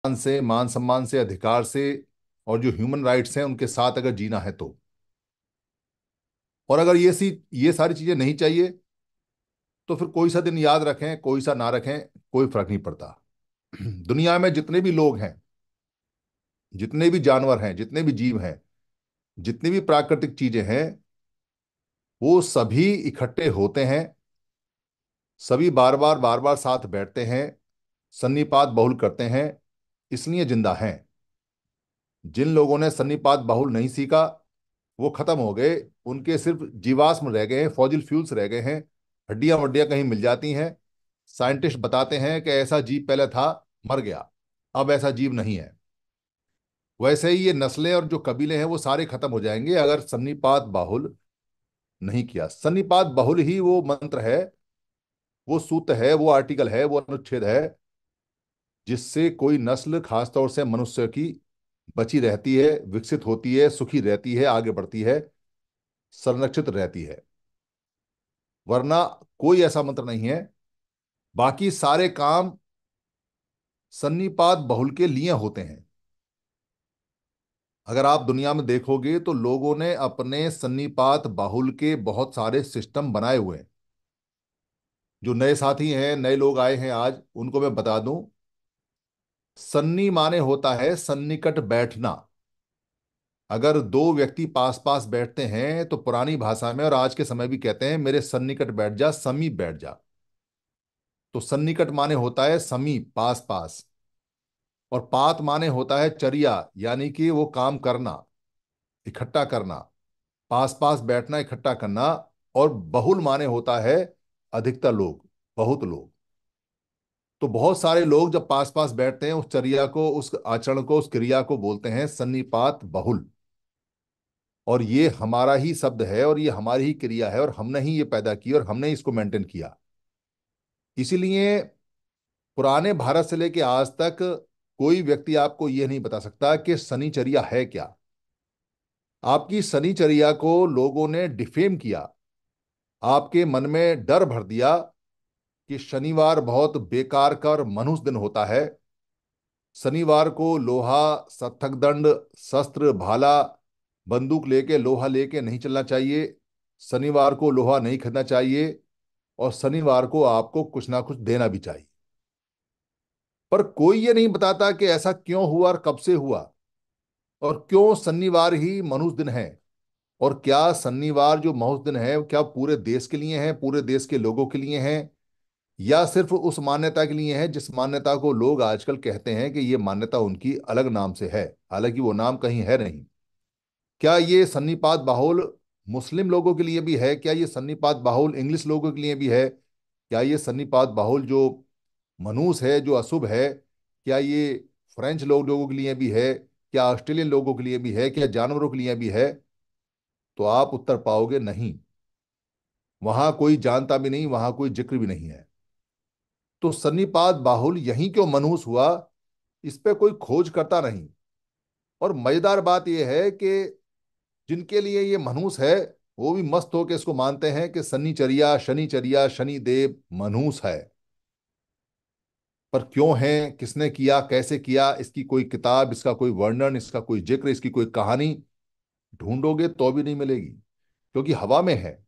से, मान सम्मान से, अधिकार से और जो ह्यूमन राइट्स हैं उनके साथ अगर जीना है तो। और अगर ये सारी चीजें नहीं चाहिए तो फिर कोई सा दिन याद रखें, कोई सा ना रखें, कोई फर्क नहीं पड़ता। दुनिया में जितने भी लोग हैं, जितने भी जानवर हैं, जितने भी जीव हैं, जितनी भी प्राकृतिक चीजें हैं, वो सभी इकट्ठे होते हैं, सभी बार बार साथ बैठते हैं, सन्निपात बहुल करते हैं, इसलिए जिंदा हैं। जिन लोगों ने सन्निपात बहुल नहीं सीखा वो खत्म हो गए, उनके सिर्फ जीवाश्म रह गए हैं, फॉसिल फ्यूल्स रह गए हैं, हड्डियां वड्डियां कहीं मिल जाती हैं। साइंटिस्ट बताते हैं कि ऐसा जीव पहले था, मर गया, अब ऐसा जीव नहीं है। वैसे ही ये नस्लें और जो कबीले हैं वो सारे खत्म हो जाएंगे अगर सन्निपात बाहुल नहीं किया। सन्निपात बहुल ही वो मंत्र है, वो सूत्र है, वो आर्टिकल है, वो अनुच्छेद है जिससे कोई नस्ल, खासतौर से मनुष्य की, बची रहती है, विकसित होती है, सुखी रहती है, आगे बढ़ती है, संरक्षित रहती है। वरना कोई ऐसा मंत्र नहीं है। बाकी सारे काम सन्निपात बहुल के लिए होते हैं। अगर आप दुनिया में देखोगे तो लोगों ने अपने सन्निपात बाहुल के बहुत सारे सिस्टम बनाए हुए हैं। जो नए साथी हैं, नए लोग आए हैं आज, उनको मैं बता दूं, सन्नी माने होता है सन्निकट बैठना। अगर दो व्यक्ति पास पास बैठते हैं तो पुरानी भाषा में और आज के समय भी कहते हैं मेरे सन्निकट बैठ जा, समीप बैठ जा। तो सन्निकट माने होता है समीप, पास पास। और पात माने होता है चर्या, यानी कि वो काम करना, इकट्ठा करना, पास पास बैठना, इकट्ठा करना। और बहुल माने होता है अधिकतर लोग, बहुत लोग। तो बहुत सारे लोग जब पास पास बैठते हैं, उस चर्या को, उस आचरण को, उस क्रिया को बोलते हैं सन्निपात बहुल। और ये हमारा ही शब्द है और ये हमारी ही क्रिया है और हमने ही ये पैदा की और हमने इसको मेंटेन किया। इसीलिए पुराने भारत से लेके आज तक कोई व्यक्ति आपको यह नहीं बता सकता कि शनिचर्या है क्या। आपकी शनिचर्या को लोगों ने डिफेम किया, आपके मन में डर भर दिया कि शनिवार बहुत बेकार का और मनुष्य दिन होता है। शनिवार को लोहा, सत्थक दंड, शस्त्र, भाला, बंदूक लेके, लोहा लेके नहीं चलना चाहिए। शनिवार को लोहा नहीं खरीदना चाहिए और शनिवार को आपको कुछ ना कुछ देना भी चाहिए। पर कोई ये नहीं बताता कि ऐसा क्यों हुआ और कब से हुआ और क्यों शनिवार ही मनुष्य दिन है। और क्या शनिवार जो मनुष्य दिन है क्या पूरे देश के लिए है, पूरे देश के लोगों के लिए है, या सिर्फ उस मान्यता के लिए है जिस मान्यता को लोग आजकल कहते हैं कि ये मान्यता उनकी अलग नाम से है, हालांकि वो नाम कहीं है नहीं। क्या ये सन्निपात बाहुल मुस्लिम लोगों के लिए भी है? क्या ये सन्निपात बाहुल इंग्लिश लोगों के लिए भी है? क्या ये सन्निपात बाहुल जो मनूस है, जो अशुभ है, क्या ये फ्रेंच लोगों के लिए भी है? क्या ऑस्ट्रेलियन लोगों के लिए भी है? क्या जानवरों के लिए भी है? तो आप उत्तर पाओगे नहीं। वहां कोई जानता भी नहीं, वहां कोई जिक्र भी नहीं है। तो सन्निपात बाहुल यहीं क्यों मनहूस हुआ, इस पे कोई खोज करता नहीं। और मजेदार बात यह है कि जिनके लिए ये मनहूस है वो भी मस्त होकर इसको मानते हैं कि शनिचर्या, शनिचर्या, शनिदेव मनहूस है। पर क्यों है, किसने किया, कैसे किया, इसकी कोई किताब, इसका कोई वर्णन, इसका कोई जिक्र, इसकी कोई कहानी ढूंढोगे तो भी नहीं मिलेगी, क्योंकि हवा में है।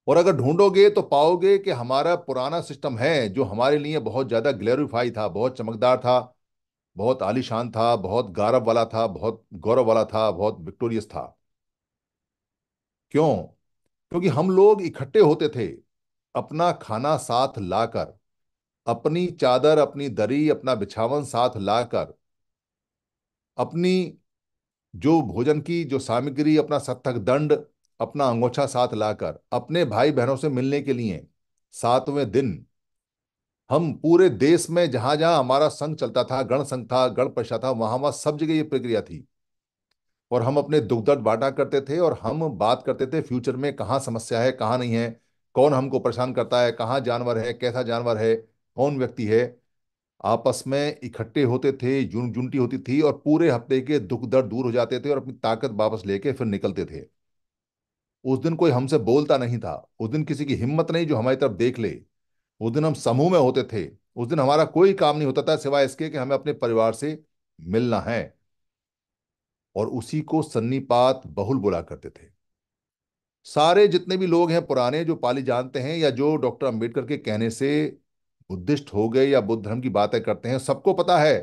और अगर ढूंढोगे तो पाओगे कि हमारा पुराना सिस्टम है जो हमारे लिए बहुत ज्यादा ग्लोरीफाई था, बहुत चमकदार था, बहुत आलीशान था, बहुत गौरव वाला था, बहुत गौरव वाला था, बहुत विक्टोरियस था। क्यों? क्योंकि हम लोग इकट्ठे होते थे, अपना खाना साथ लाकर, अपनी चादर, अपनी दरी, अपना बिछावन साथ लाकर, अपनी जो भोजन की जो सामग्री, अपना सत्तक दंड, अपना अंगोछा साथ लाकर, अपने भाई बहनों से मिलने के लिए 7वें दिन हम पूरे देश में जहां जहां हमारा संघ चलता था, गण संघ था, गण परिषद था, वहां वहां सब जगह ये प्रक्रिया थी। और हम अपने दुख दर्द बांटा करते थे और हम बात करते थे फ्यूचर में कहाँ समस्या है, कहाँ नहीं है, कौन हमको परेशान करता है, कहाँ जानवर है, कैसा जानवर है, कौन व्यक्ति है। आपस में इकट्ठे होते थे, यूनिटी होती थी और पूरे हफ्ते के दुख दर्द दूर हो जाते थे और अपनी ताकत वापस लेके फिर निकलते थे। उस दिन कोई हमसे बोलता नहीं था, उस दिन किसी की हिम्मत नहीं जो हमारी तरफ देख ले। उस दिन हम समूह में होते थे, उस दिन हमारा कोई काम नहीं होता था सिवाय इसके कि हमें अपने परिवार से मिलना है। और उसी को सन्नीपात बहुल बोला करते थे। सारे जितने भी लोग हैं पुराने जो पाली जानते हैं या जो डॉक्टर अंबेडकर के कहने से बुद्धिस्ट हो गए या बुद्ध धर्म की बातें करते हैं, सबको पता है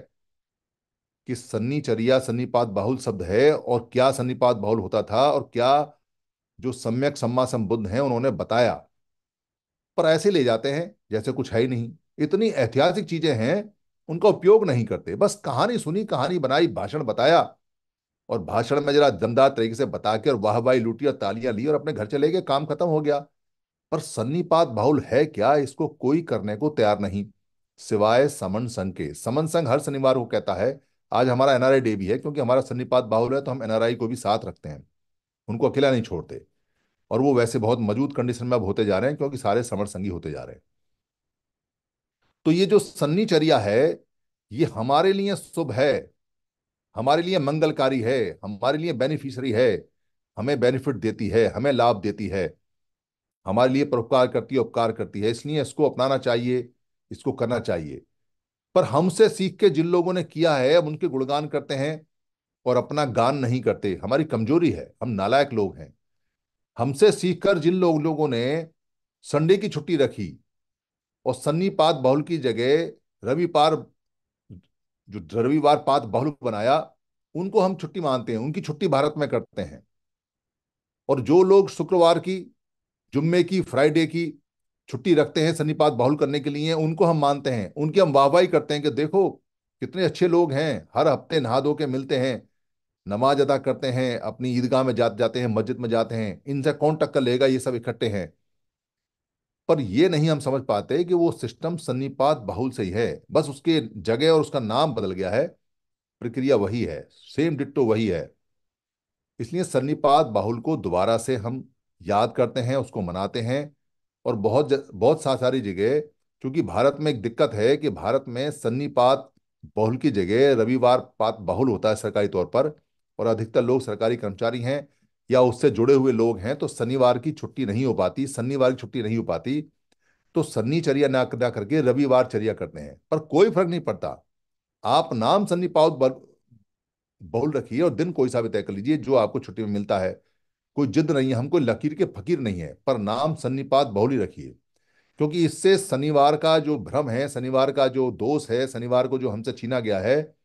कि सन्नीचर्या सन्नीपात बाहुल शब्द है, और क्या सन्नीपात बाहुल होता था और क्या जो सम्यक सम्मा संबुद्ध हैं उन्होंने बताया। पर ऐसे ले जाते हैं जैसे कुछ है ही नहीं। इतनी ऐतिहासिक चीजें हैं, उनका उपयोग नहीं करते। बस कहानी सुनी, कहानी बनाई, भाषण बताया, और भाषण में जरा दमदार तरीके से बता के और वाहवाही लूटी और तालियां ली और अपने घर चले गए, काम खत्म हो गया। पर सन्नीपात बाहुल है क्या, इसको कोई करने को तैयार नहीं, सिवाय समन संघ के। समन संघ हर शनिवार को कहता है, आज हमारा एनआरआई डे भी है, क्योंकि हमारा सन्नीपात बाहुल है तो हम एनआरआई को भी साथ रखते हैं, उनको अकेला नहीं छोड़ते। और वो वैसे बहुत मजबूत कंडीशन में अब होते जा रहे हैं, क्योंकि सारे समर संघी होते जा रहे हैं। तो ये जो सन्नीचर्या है, ये हमारे लिए शुभ है, हमारे लिए मंगलकारी है, हमारे लिए बेनिफिशियरी है, हमें बेनिफिट देती है, हमें लाभ देती है, हमारे लिए परोपकार करती है, उपकार करती है। इसलिए इसको अपनाना चाहिए, इसको करना चाहिए। पर हमसे सीख के जिन लोगों ने किया है, अब उनके गुणगान करते हैं और अपना गान नहीं करते। हमारी कमजोरी है, हम नालायक लोग हैं। हमसे सीखकर जिन लोगों ने संडे की छुट्टी रखी और सन्नीपात बाहुल की जगह रविवार, जो रविवार पात बाहुल बनाया, उनको हम छुट्टी मानते हैं, उनकी छुट्टी भारत में करते हैं। और जो लोग शुक्रवार की, जुम्मे की, फ्राइडे की छुट्टी रखते हैं सन्निपात बाहुल करने के लिए, उनको हम मानते हैं, उनकी हम वाहवाही करते हैं कि देखो कितने अच्छे लोग हैं, हर हफ्ते नहा धो के मिलते हैं, नमाज अदा करते हैं, अपनी ईदगाह में जाते हैं, मस्जिद में जाते हैं, इनसे कौन टक्कर लेगा, ये सब इकट्ठे हैं। पर ये नहीं हम समझ पाते कि वो सिस्टम सन्निपात बाहुल से ही है, बस उसके जगह और उसका नाम बदल गया है, प्रक्रिया वही है, सेम डिट्टो वही है। इसलिए सन्निपात बाहुल को दोबारा से हम याद करते हैं, उसको मनाते हैं। और बहुत सारी जगह, क्योंकि भारत में एक दिक्कत है कि भारत में सन्निपात बहुल की जगह रविवार पात बहुल होता है सरकारी तौर पर, और अधिकतर लोग सरकारी कर्मचारी हैं या उससे जुड़े हुए लोग हैं, तो शनिवार की छुट्टी नहीं हो पाती, शनिवार की छुट्टी नहीं हो पाती, तो सन्नीचर्या ना करके रविवार चर्या करते हैं। पर कोई फर्क नहीं पड़ता, आप नाम सन्निपात बहुल रखिए और दिन कोई सा भी तय कर लीजिए जो आपको छुट्टी में मिलता है। कोई जिद नहीं है, हम कोई लकीर के फकीर नहीं है, पर नाम सन्निपात बहुल ही रखिए। क्योंकि इससे शनिवार का जो भ्रम है, शनिवार का जो दोष है, शनिवार को जो हमसे छीना गया है,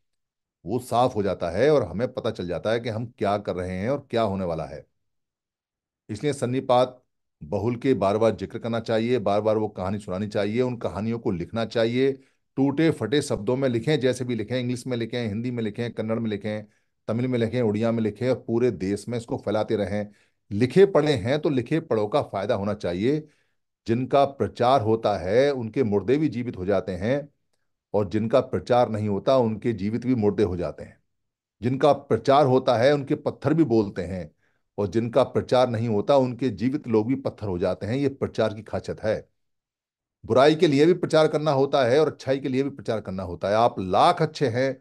वो साफ हो जाता है और हमें पता चल जाता है कि हम क्या कर रहे हैं और क्या होने वाला है। इसलिए सन्निपात बहुल के बार बार जिक्र करना चाहिए, बार बार वो कहानी सुनानी चाहिए, उन कहानियों को लिखना चाहिए। टूटे फटे शब्दों में लिखें, जैसे भी लिखें, इंग्लिश में लिखें, हिंदी में लिखें, कन्नड़ में लिखें, तमिल में लिखें, उड़िया में लिखें, और पूरे देश में इसको फैलाते रहें। लिखे पढ़े हैं तो लिखे पढ़ों का फायदा होना चाहिए। जिनका प्रचार होता है उनके मुर्दे भी जीवित हो जाते हैं, और जिनका प्रचार नहीं होता उनके जीवित भी मुर्दे हो जाते हैं। जिनका प्रचार होता है उनके पत्थर भी बोलते हैं, और जिनका प्रचार नहीं होता उनके जीवित लोग भी पत्थर हो जाते हैं। ये प्रचार की खासियत है। बुराई के लिए भी प्रचार करना होता है और अच्छाई के लिए भी प्रचार करना होता है। आप लाख अच्छे हैं,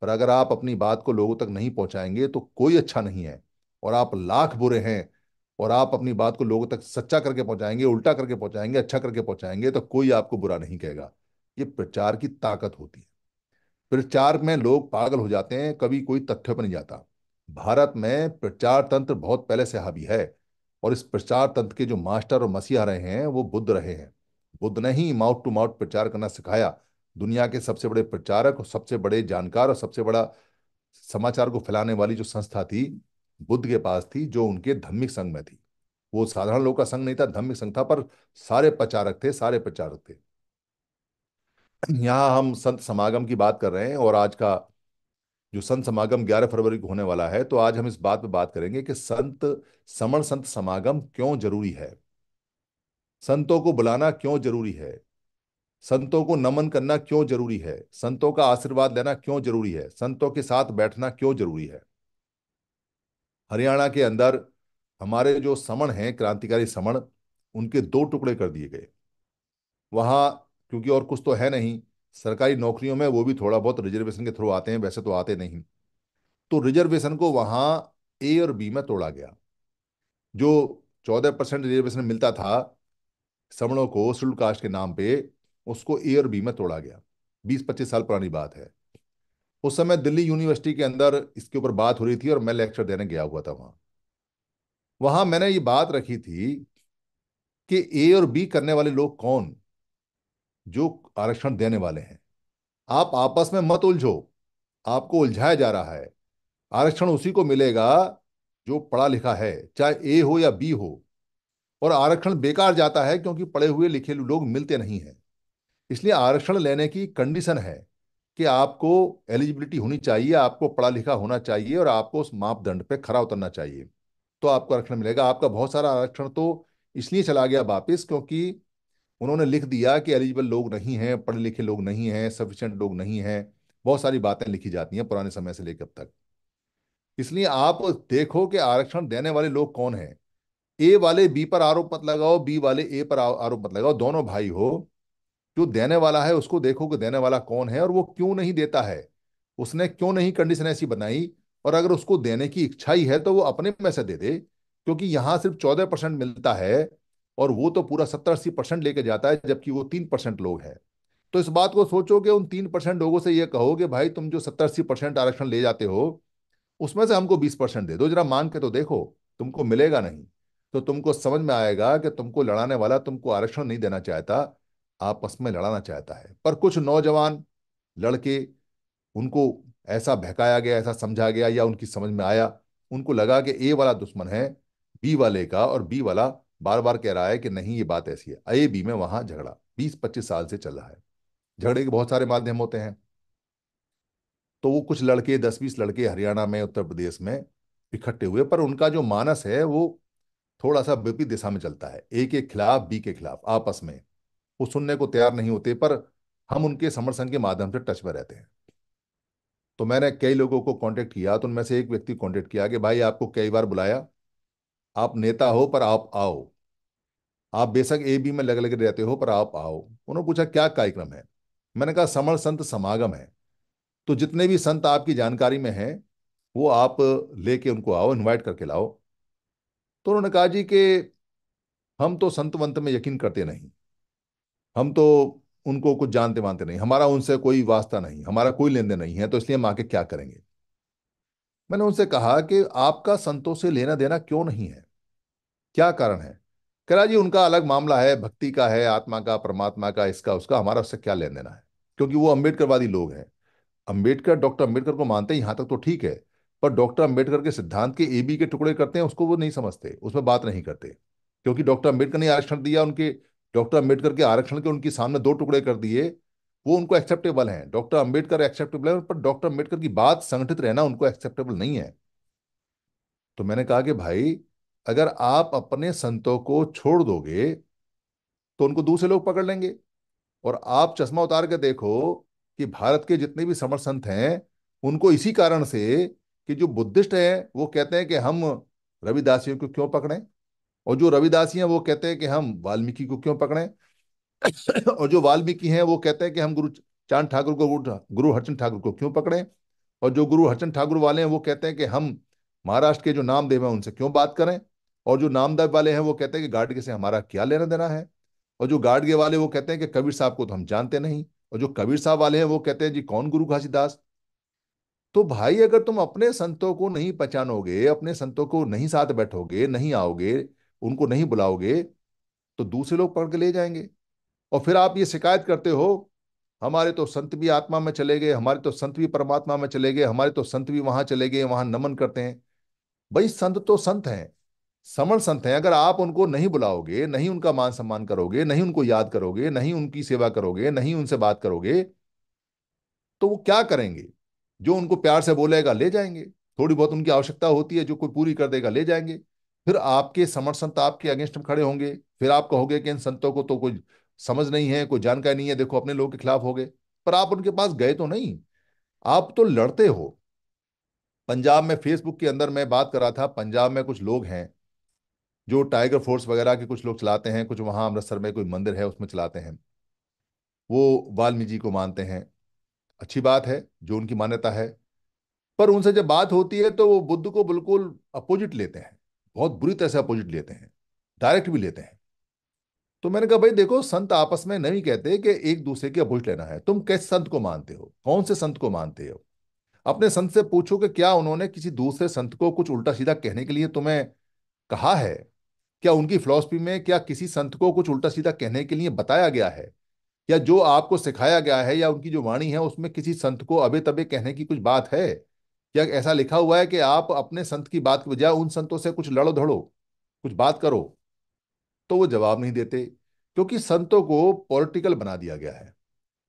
पर अगर आप अपनी बात को लोगों तक नहीं पहुंचाएंगे तो कोई अच्छा नहीं है। और आप लाख बुरे हैं और आप अपनी बात को लोगों तक सच्चा करके पहुंचाएंगे, उल्टा करके पहुंचाएंगे, अच्छा करके पहुंचाएंगे, तो कोई आपको बुरा नहीं कहेगा। ये प्रचार की ताकत होती है। प्रचार में लोग पागल हो जाते हैं, कभी कोई तथ्य पर नहीं जाता। भारत में प्रचार तंत्र बहुत पहले से हावी है, और इस प्रचार तंत्र के जो मास्टर और मसीहा रहे हैं वो बुद्ध रहे हैं। बुद्ध ने ही माउथ टू माउथ प्रचार करना सिखाया। दुनिया के सबसे बड़े प्रचारक और सबसे बड़े जानकार और सबसे बड़ा समाचार को फैलाने वाली जो संस्था थी, बुद्ध के पास थी, जो उनके धम्मिक संघ में थी। वो साधारण लोग का संघ नहीं था, धम्मिक संघ था, पर सारे प्रचारक थे, सारे प्रचारक थे। यहाँ हम संत समागम की बात कर रहे हैं, और आज का जो संत समागम 11 फरवरी को होने वाला है, तो आज हम इस बात पे बात करेंगे कि संत समागम क्यों जरूरी है, संतों को बुलाना क्यों जरूरी है, संतों को नमन करना क्यों जरूरी है, संतों का आशीर्वाद लेना क्यों जरूरी है, संतों के साथ बैठना क्यों जरूरी है। हरियाणा के अंदर हमारे जो समण हैं, क्रांतिकारी समण, उनके दो टुकड़े कर दिए गए। वहाँ क्योंकि और कुछ तो है नहीं, सरकारी नौकरियों में वो भी थोड़ा बहुत रिजर्वेशन के थ्रू आते हैं, वैसे तो आते नहीं। तो रिजर्वेशन को वहाँ ए और बी में तोड़ा गया। जो 14% रिजर्वेशन मिलता था समणों को शेड्यूल कास्ट के नाम पे, उसको ए और बी में तोड़ा गया। 20-25 साल पुरानी बात है। उस समय दिल्ली यूनिवर्सिटी के अंदर इसके ऊपर बात हो रही थी और मैं लेक्चर देने गया हुआ था वहां। वहां मैंने ये बात रखी थी कि ए और बी करने वाले लोग कौन, जो आरक्षण देने वाले हैं। आप आपस में मत उलझो, आपको उलझाया जा रहा है। आरक्षण उसी को मिलेगा जो पढ़ा लिखा है, चाहे ए हो या बी हो। और आरक्षण बेकार जाता है क्योंकि पढ़े हुए लिखे लोग मिलते नहीं हैं। इसलिए आरक्षण लेने की कंडीशन है कि आपको एलिजिबिलिटी होनी चाहिए, आपको पढ़ा लिखा होना चाहिए और आपको उस मापदंड पे खरा उतरना चाहिए, तो आपको आरक्षण मिलेगा। आपका बहुत सारा आरक्षण तो इसलिए चला गया वापिस क्योंकि उन्होंने लिख दिया कि एलिजिबल लोग नहीं हैं, पढ़े लिखे लोग नहीं हैं, सफिशिएंट लोग नहीं हैं। बहुत सारी बातें लिखी जाती हैं पुराने समय से लेकर अब तक। इसलिए आप देखो कि आरक्षण देने वाले लोग कौन हैं। ए वाले बी पर आरोप मत लगाओ, बी वाले ए पर आरोप मत लगाओ, दोनों भाई हो। जो देने वाला है उसको देखो कि देने वाला कौन है और वो क्यों नहीं देता है, उसने क्यों नहीं कंडीशन ऐसी बनाई। और अगर उसको देने की इच्छा ही है तो वो अपने में से दे दे, क्योंकि यहां सिर्फ 14% मिलता है और वो तो पूरा 70-80% लेके जाता है, जबकि वो 3% लोग हैं। तो इस बात को सोचो कि उन 3% लोगों से ये कहो कि भाई तुम जो 70-80% आरक्षण ले जाते हो उसमें से हमको 20% दे दो, जरा मांग के तो देखो। तुमको मिलेगा नहीं तो तुमको समझ में आएगा कि तुमको लड़ाने वाला तुमको आरक्षण नहीं देना चाहता, आपस में लड़ाना चाहता है। पर कुछ नौजवान लड़के, उनको ऐसा बहकाया गया, ऐसा समझा गया या उनकी समझ में आया, उनको लगा कि ए वाला दुश्मन है बी वाले का और बी वाला बार बार कह रहा है कि नहीं ये बात ऐसी है। ए बी में वहां झगड़ा 20-25 साल से चल रहा है। झगड़े के बहुत सारे माध्यम होते हैं। तो वो कुछ लड़के, 10-20 लड़के हरियाणा में, उत्तर प्रदेश में इकट्ठे हुए, पर उनका जो मानस है वो थोड़ा सा विपरीत दिशा में चलता है। ए के खिलाफ, बी के खिलाफ आपस में वो सुनने को तैयार नहीं होते, पर हम उनके समर्थन के माध्यम से टच में रहते हैं। तो मैंने कई लोगों को कांटेक्ट किया, तो उनमें से एक व्यक्ति कांटेक्ट किया कि भाई आपको कई बार बुलाया, आप नेता हो पर आप आओ, आप बेशक ए बी में लगे लगे रहते हो पर आप आओ। उन्होंने पूछा क्या कार्यक्रम है। मैंने कहा समर संत समागम है, तो जितने भी संत आपकी जानकारी में हैं वो आप लेके उनको आओ, इनवाइट करके लाओ। तो उन्होंने कहा जी कि हम तो संत वंत में यकीन करते नहीं, हम तो उनको कुछ जानते मानते नहीं, हमारा उनसे कोई वास्ता नहीं, हमारा कोई लेन देन नहीं है, तो इसलिए हम आके क्या करेंगे। मैंने उनसे कहा कि आपका संतों से लेना देना क्यों नहीं है, क्या कारण है। कह रहा जी उनका अलग मामला है, भक्ति का है, आत्मा का, परमात्मा का, इसका उसका, हमारा उससे क्या लेन देना है। क्योंकि वो अम्बेडकरवादी लोग हैं। अंबेडकर, डॉक्टर अंबेडकर को मानते हैं, यहां तक तो ठीक है। पर डॉक्टर अंबेडकर के सिद्धांत के ए बी के टुकड़े करते हैं उसको वो नहीं समझते, उसमें बात नहीं करते। क्योंकि डॉक्टर अंबेडकर ने आरक्षण दिया, उनके डॉक्टर अंबेडकर के आरक्षण के उनके सामने दो टुकड़े कर दिए, वो उनको एक्सेप्टेबल हैं। डॉक्टर अंबेडकर एक्सेप्टेबल है, पर डॉक्टर अंबेडकर की बात संगठित रहना उनको एक्सेप्टेबल नहीं है। तो मैंने कहा कि भाई अगर आप अपने संतों को छोड़ दोगे तो उनको दूसरे लोग पकड़ लेंगे। और आप चश्मा उतार के देखो कि भारत के जितने भी समर संत हैं उनको इसी कारण से कि जो बुद्धिस्ट हैं वो कहते हैं कि हम रविदासियों को क्यों पकड़ें, और जो रविदासी हैं वो कहते हैं कि हम वाल्मीकि को क्यों पकड़ें, और जो वाल्मीकि हैं वो कहते हैं कि हम गुरु चांद ठाकुर को, गुरु हरचंद ठाकुर को क्यों पकड़ें, और जो गुरु हरचंद ठाकुर वाले हैं वो कहते हैं कि हम महाराष्ट्र के जो नामदेव हैं उनसे क्यों बात करें, और जो नामदेव वाले हैं वो कहते हैं कि गाडगे से हमारा क्या लेना देना है, और जो गाडगे वाले वो कहते हैं कि कबीर साहब को तो हम जानते नहीं, और जो कबीर साहब वाले हैं वो कहते हैं जी कौन गुरु घासीदास। तो भाई अगर तुम अपने संतों को नहीं पहचानोगे, अपने संतों को नहीं साथ बैठोगे, नहीं आओगे, उनको नहीं बुलाओगे, तो दूसरे लोग पकड़ के ले जाएंगे। और फिर आप ये शिकायत करते हो हमारे तो संत भी आत्मा में चले गए, हमारे तो संत भी परमात्मा में चले गए, हमारे तो संत भी वहां चले गए, वहां नमन करते हैं। भाई संत तो संत हैं, समण संत हैं। अगर आप उनको नहीं बुलाओगे, नहीं उनका मान सम्मान करोगे, नहीं उनको याद करोगे, नहीं उनकी सेवा करोगे, नहीं उनसे बात करोगे, तो वो क्या करेंगे। जो उनको प्यार से बोलेगा ले जाएंगे, थोड़ी बहुत उनकी आवश्यकता होती है जो कोई पूरी कर देगा ले जाएंगे। फिर आपके समर संत आपके अगेंस्ट में खड़े होंगे, फिर आप कहोगे कि इन संतों को तो कोई समझ नहीं है, कोई जानकारी नहीं है, देखो अपने लोगों के खिलाफ हो गए। पर आप उनके पास गए तो नहीं, आप तो लड़ते हो। पंजाब में फेसबुक के अंदर मैं बात कर रहा था, पंजाब में कुछ लोग हैं जो टाइगर फोर्स वगैरह के कुछ लोग चलाते हैं, कुछ वहां अमृतसर में कोई मंदिर है उसमें चलाते हैं। वो वाल्मीकि जी को मानते हैं, अच्छी बात है जो उनकी मान्यता है। पर उनसे जब बात होती है तो वो बुद्ध को बिल्कुल अपोजिट लेते हैं, बहुत बुरी तरह से अपोजिट लेते हैं, डायरेक्ट भी लेते हैं। तो मैंने कहा भाई देखो, संत आपस में नहीं कहते कि एक दूसरे की अबुझ लेना है। तुम किस संत को मानते हो, कौन से संत को मानते हो? अपने संत से पूछो कि क्या उन्होंने किसी दूसरे संत को कुछ उल्टा सीधा कहने के लिए तुम्हें कहा है? क्या उनकी फिलॉसफी में क्या किसी संत को कुछ उल्टा सीधा कहने के लिए बताया गया है? या जो आपको सिखाया गया है या उनकी जो वाणी है उसमें किसी संत को अबे तबे कहने की कुछ बात है? क्या ऐसा लिखा हुआ है कि आप अपने संत की बात के बजाय उन संतों से कुछ लड़ो धड़ो, कुछ बात करो? तो वो जवाब नहीं देते, क्योंकि संतों को पॉलिटिकल बना दिया गया है।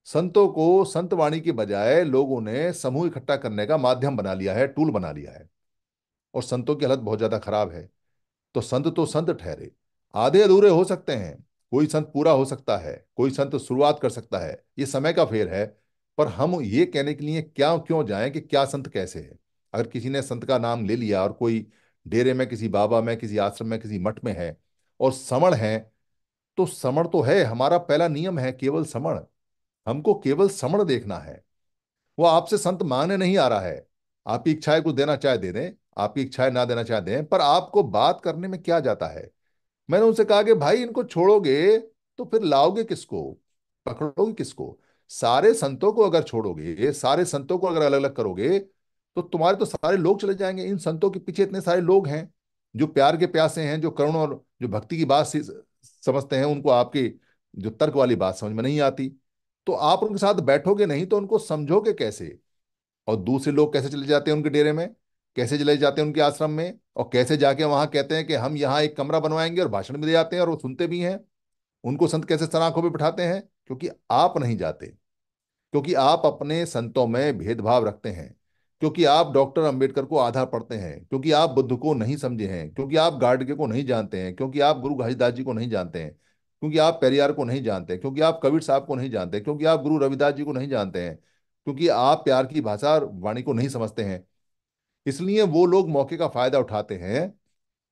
संतों को संत वाणी के बजाय लोगों ने समूह इकट्ठा करने का माध्यम बना लिया है, टूल बना लिया है। और संतों की हालत बहुत ज्यादा खराब है। तो संत ठहरे, आधे अधूरे हो सकते हैं। कोई संत पूरा हो सकता है, कोई संत शुरुआत कर सकता है, ये समय का फेर है। पर हम ये कहने के लिए क्या क्यों जाएं कि क्या संत कैसे है? अगर किसी ने संत का नाम ले लिया और कोई डेरे में, किसी बाबा में, किसी आश्रम में, किसी मठ में है और समण है, तो समण तो है, हमारा पहला नियम है केवल समण। हमको केवल समण देखना है। वो आपसे संत मांगने नहीं आ रहा है। आपकी इच्छाएं कुछ देना चाहे दे दें, आपकी इच्छाएं ना देना चाहे दें, पर आपको बात करने में क्या जाता है? मैंने उनसे कहा कि भाई इनको छोड़ोगे तो फिर लाओगे किसको, पकड़ोगे किसको? सारे संतों को अगर छोड़ोगे, सारे संतों को अगर अलग अलग करोगे, तो तुम्हारे तो सारे लोग चले जाएंगे। इन संतों के पीछे इतने सारे लोग हैं जो प्यार के प्यासे हैं, जो करुण और जो भक्ति की बात समझते हैं। उनको आपकी जो तर्क वाली बात समझ में नहीं आती। तो आप उनके साथ बैठोगे नहीं तो उनको समझोगे कैसे? और दूसरे लोग कैसे चले जाते हैं उनके डेरे में, कैसे चले जाते हैं उनके आश्रम में, और कैसे जाके वहां कहते हैं कि हम यहाँ एक कमरा बनवाएंगे, और भाषण भी दे जाते हैं और वो सुनते भी हैं। उनको संत कैसे सर आंखों पे बिठाते हैं? क्योंकि आप नहीं जाते, क्योंकि आप अपने संतों में भेदभाव रखते हैं, क्योंकि आप डॉक्टर अंबेडकर को आधा पढ़ते हैं, क्योंकि आप बुद्ध को नहीं समझे हैं, क्योंकि आप गाडगे को नहीं जानते हैं, क्योंकि आप गुरु घासीदास जी को नहीं जानते हैं, क्योंकि आप पेरियार को नहीं जानते, क्योंकि आप कबीर साहब को नहीं जानते, क्योंकि आप गुरु रविदास जी को नहीं जानते हैं, क्योंकि आप प्यार की भाषा और वाणी को नहीं समझते हैं। इसलिए वो लोग मौके का फायदा उठाते हैं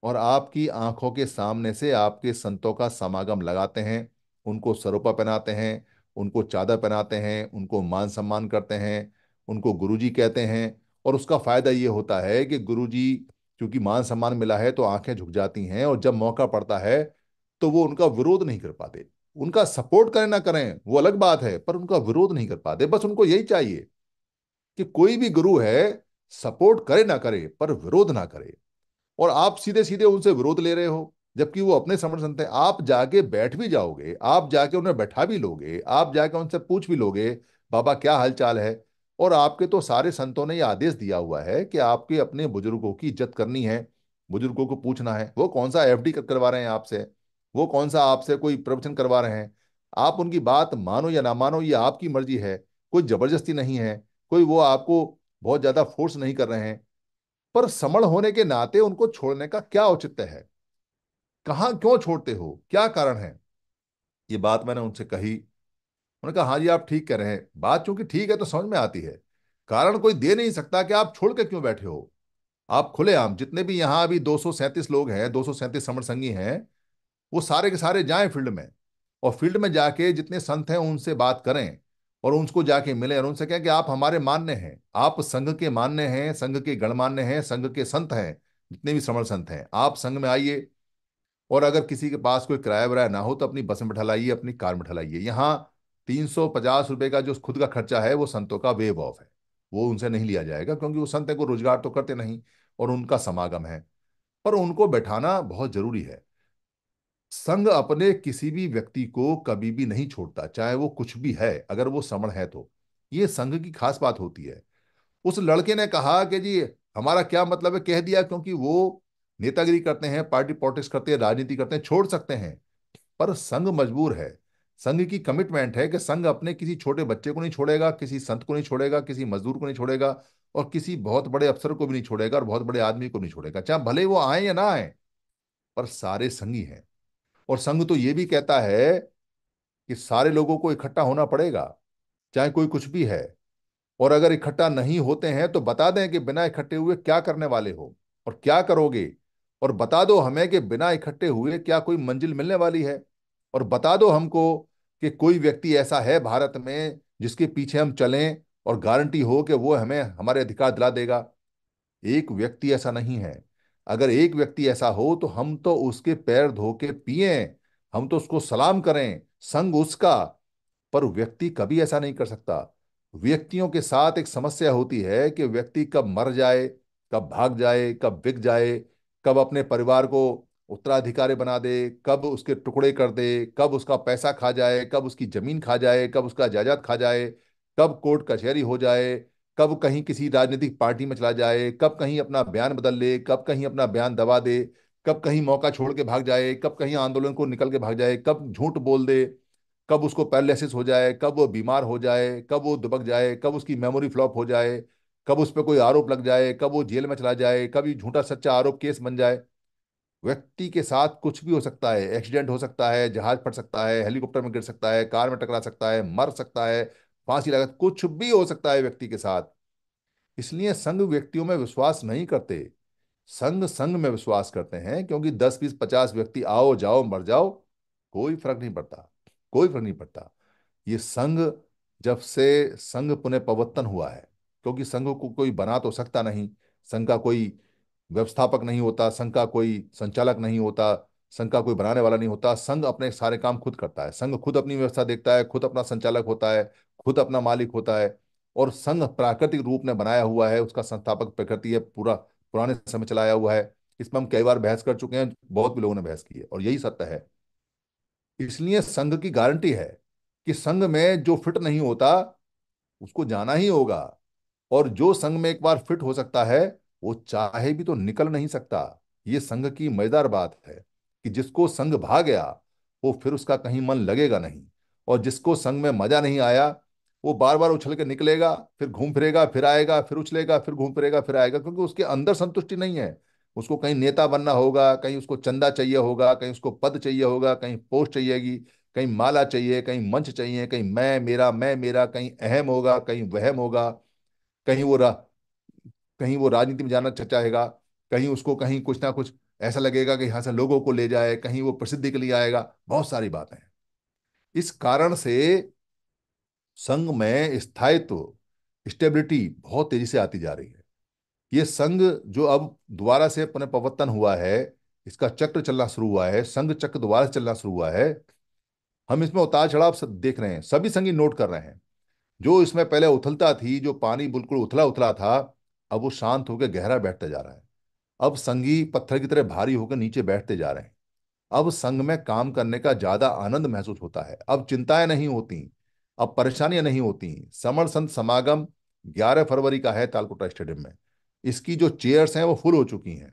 और आपकी आंखों के सामने से आपके संतों का समागम लगाते हैं। उनको सरोपा पहनाते हैं, उनको चादर पहनाते हैं, उनको मान सम्मान करते हैं, उनको गुरुजी कहते हैं। और उसका फायदा ये होता है कि गुरुजी, क्योंकि मान सम्मान मिला है तो आंखें झुक जाती हैं, और जब मौका पड़ता है तो वो उनका विरोध नहीं कर पाते। उनका सपोर्ट करें ना करें वो अलग बात है, पर उनका विरोध नहीं कर पाते। बस उनको यही चाहिए कि कोई भी गुरु है, सपोर्ट करे ना करे पर विरोध ना करे। और आप सीधे सीधे उनसे विरोध ले रहे हो, जबकि वो अपने समर्थन थे। आप जाके बैठ भी जाओगे, आप जाके उन्हें बैठा भी लोगे, आप जाके उनसे पूछ भी लोगे बाबा क्या हाल चाल है। और आपके तो सारे संतों ने ये आदेश दिया हुआ है कि आपके अपने बुजुर्गों की इज्जत करनी है, बुजुर्गों को पूछना है। वो कौन सा एफडी करवा रहे हैं आपसे, वो कौन सा आपसे कोई प्रवचन करवा रहे हैं? आप उनकी बात मानो या ना मानो, ये आपकी मर्जी है। कोई जबरदस्ती नहीं है, कोई वो आपको बहुत ज्यादा फोर्स नहीं कर रहे हैं। पर समण होने के नाते उनको छोड़ने का क्या औचित्य है? कहाँ क्यों छोड़ते हो, क्या कारण है? ये बात मैंने उनसे कही। उन्होंने कहा हाँ जी आप ठीक कह रहे हैं, बात चूंकि ठीक है तो समझ में आती है। कारण कोई दे नहीं सकता कि आप छोड़ के क्यों बैठे हो। आप खुलेआम, जितने भी यहाँ अभी 237 लोग हैं, 237 समर संगी हैं, वो सारे के सारे जाएं फील्ड में। और फील्ड में जाके जितने संत हैं उनसे बात करें, और उनको जाके मिले और उनसे कहें कि आप हमारे मान्य हैं, आप संघ के मान्य हैं, संघ के गणमान्य हैं, संघ के संत हैं। जितने भी समर संत हैं आप संघ में आइए। और अगर किसी के पास कोई किराया वराया ना हो तो अपनी बस में बैठा लाइए, अपनी कार में बैठा लाइए। यहाँ 350 रुपए का जो खुद का खर्चा है वो संतों का वेव ऑफ है, वो उनसे नहीं लिया जाएगा, क्योंकि वो संत को रोजगार तो करते नहीं और उनका समागम है। पर उनको बैठाना बहुत जरूरी है। संघ अपने किसी भी व्यक्ति को कभी भी नहीं छोड़ता, चाहे वो कुछ भी है, अगर वो समण है तो। ये संघ की खास बात होती है। उस लड़के ने कहा कि जी हमारा क्या मतलब है, कह दिया, क्योंकि वो नेतागिरी करते हैं, पार्टी पॉलिटिक्स करते हैं, राजनीति करते हैं, छोड़ सकते हैं। पर संघ मजबूर है। संघ की कमिटमेंट है कि संघ अपने किसी छोटे बच्चे को नहीं छोड़ेगा, किसी संत को नहीं छोड़ेगा, किसी मजदूर को नहीं छोड़ेगा, और किसी बहुत बड़े अफसर को भी नहीं छोड़ेगा, और बहुत बड़े आदमी को नहीं छोड़ेगा, चाहे भले वो आए या ना आए। पर सारे संगी हैं। और संघ तो ये भी कहता है कि सारे लोगों को इकट्ठा होना पड़ेगा, चाहे कोई कुछ भी है। और अगर इकट्ठा नहीं होते हैं तो बता दें कि बिना इकट्ठे हुए क्या करने वाले हो और क्या करोगे। और बता दो हमें कि बिना इकट्ठे हुए क्या कोई मंजिल मिलने वाली है। और बता दो हमको कि कोई व्यक्ति ऐसा है भारत में जिसके पीछे हम चलें और गारंटी हो कि वो हमें हमारे अधिकार दिला देगा। एक व्यक्ति ऐसा नहीं है। अगर एक व्यक्ति ऐसा हो तो हम तो उसके पैर धो के पिए, हम तो उसको सलाम करें, संग उसका। पर व्यक्ति कभी ऐसा नहीं कर सकता। व्यक्तियों के साथ एक समस्या होती है कि व्यक्ति कब मर जाए, कब भाग जाए, कब बिक जाए, कब अपने परिवार को उत्तराधिकारी बना दे, कब उसके टुकड़े कर दे, कब उसका पैसा खा जाए, कब उसकी जमीन खा जाए, कब उसका जायदाद खा जाए, कब कोर्ट कचहरी हो जाए, कब कहीं किसी राजनीतिक पार्टी में चला जाए, कब कहीं अपना बयान बदल ले, कब कहीं अपना बयान दबा दे, कब कहीं मौका छोड़ के भाग जाए, कब कहीं आंदोलन को निकल के भाग जाए, कब झूठ बोल दे, कब उसको पैरालिसिस हो जाए, कब वो बीमार हो जाए, कब वो दुबक जाए, कब उसकी मेमोरी फ्लॉप हो जाए, कब उस पर कोई आरोप लग जाए, कब वो जेल में चला जाए, कब ये झूठा सच्चा आरोप केस बन जाए। व्यक्ति के साथ कुछ भी हो सकता है। एक्सीडेंट हो सकता है, जहाज फट सकता है, हेलीकॉप्टर में गिर सकता है, कार में टकरा सकता है, मर सकता है, फांसी लगा, कुछ भी हो सकता है व्यक्ति के साथ। इसलिए संघ व्यक्तियों में विश्वास नहीं करते, संघ संघ में विश्वास करते हैं, क्योंकि 10 20 50 व्यक्ति आओ जाओ मर जाओ, कोई फर्क नहीं पड़ता, कोई फर्क नहीं पड़ता। ये संघ, जब से संघ पुनः प्रवर्तन हुआ है, क्योंकि संघ को कोई बना तो सकता नहीं, संघ का कोई व्यवस्थापक नहीं होता, संघ का कोई संचालक नहीं होता, संघ का कोई बनाने वाला नहीं होता, संघ अपने सारे काम खुद करता है, संघ खुद अपनी व्यवस्था देखता है, खुद अपना संचालक होता है, खुद अपना मालिक होता है। और संघ प्राकृतिक रूप में बनाया हुआ है, उसका संस्थापक प्रकृति है, पूरा पुराने समय चलाया हुआ है। इसमें हम कई बार बहस कर चुके हैं, बहुत भी लोगों ने बहस की है, और यही सत्य है। इसलिए संघ की गारंटी है कि संघ में जो फिट नहीं होता उसको जाना ही होगा। और जो संघ में एक बार फिट हो सकता है, वो चाहे भी तो निकल नहीं सकता। ये संघ की मजेदार बात है कि जिसको संघ भा गया, वो फिर उसका कहीं मन लगेगा नहीं। और जिसको संघ में मजा नहीं आया, वो बार बार उछल के निकलेगा, फिर घूम फिरेगा, फिर आएगा, फिर उछलेगा, फिर घूम फिरेगा, फिर आएगा, क्योंकि उसके अंदर संतुष्टि नहीं है। उसको कहीं नेता बनना होगा, कहीं उसको चंदा चाहिए होगा, कहीं उसको पद चाहिए होगा, कहीं पोस्ट चाहिएगी, कहीं माला चाहिए, कहीं मंच चाहिए, कहीं मैं मेरा, कहीं अहम होगा, कहीं वहम होगा, कहीं कहीं वो राजनीति में जाना चाहेगा, कहीं उसको कहीं कुछ ना कुछ ऐसा लगेगा कि यहाँ से लोगों को ले जाए, कहीं वो प्रसिद्धि के लिए आएगा, बहुत सारी बातें हैं। इस कारण से संघ में स्थायित्व, स्टेबिलिटी बहुत तेजी से आती जा रही है। ये संघ जो अब दोबारा से पुनः हुआ है, इसका चक्र चलना शुरू हुआ है, संघ चक्र दोबारा से चलना शुरू हुआ है। हम इसमें उतार चढ़ाव सब देख रहे हैं, सभी संघी नोट कर रहे हैं। जो इसमें पहले उथलता थी, जो पानी बिल्कुल उथला उथला था, अब वो शांत होकर गहरा बैठता जा रहा है। अब संगी पत्थर की तरह भारी होकर नीचे बैठते जा रहे हैं। अब संघ में काम करने का ज्यादा आनंद महसूस होता है, अब चिंताएं नहीं होती, अब परेशानियां नहीं होती। समर संत समागम 11 फरवरी का है तालकोटा स्टेडियम में। इसकी जो चेयर्स हैं वो फुल हो चुकी हैं,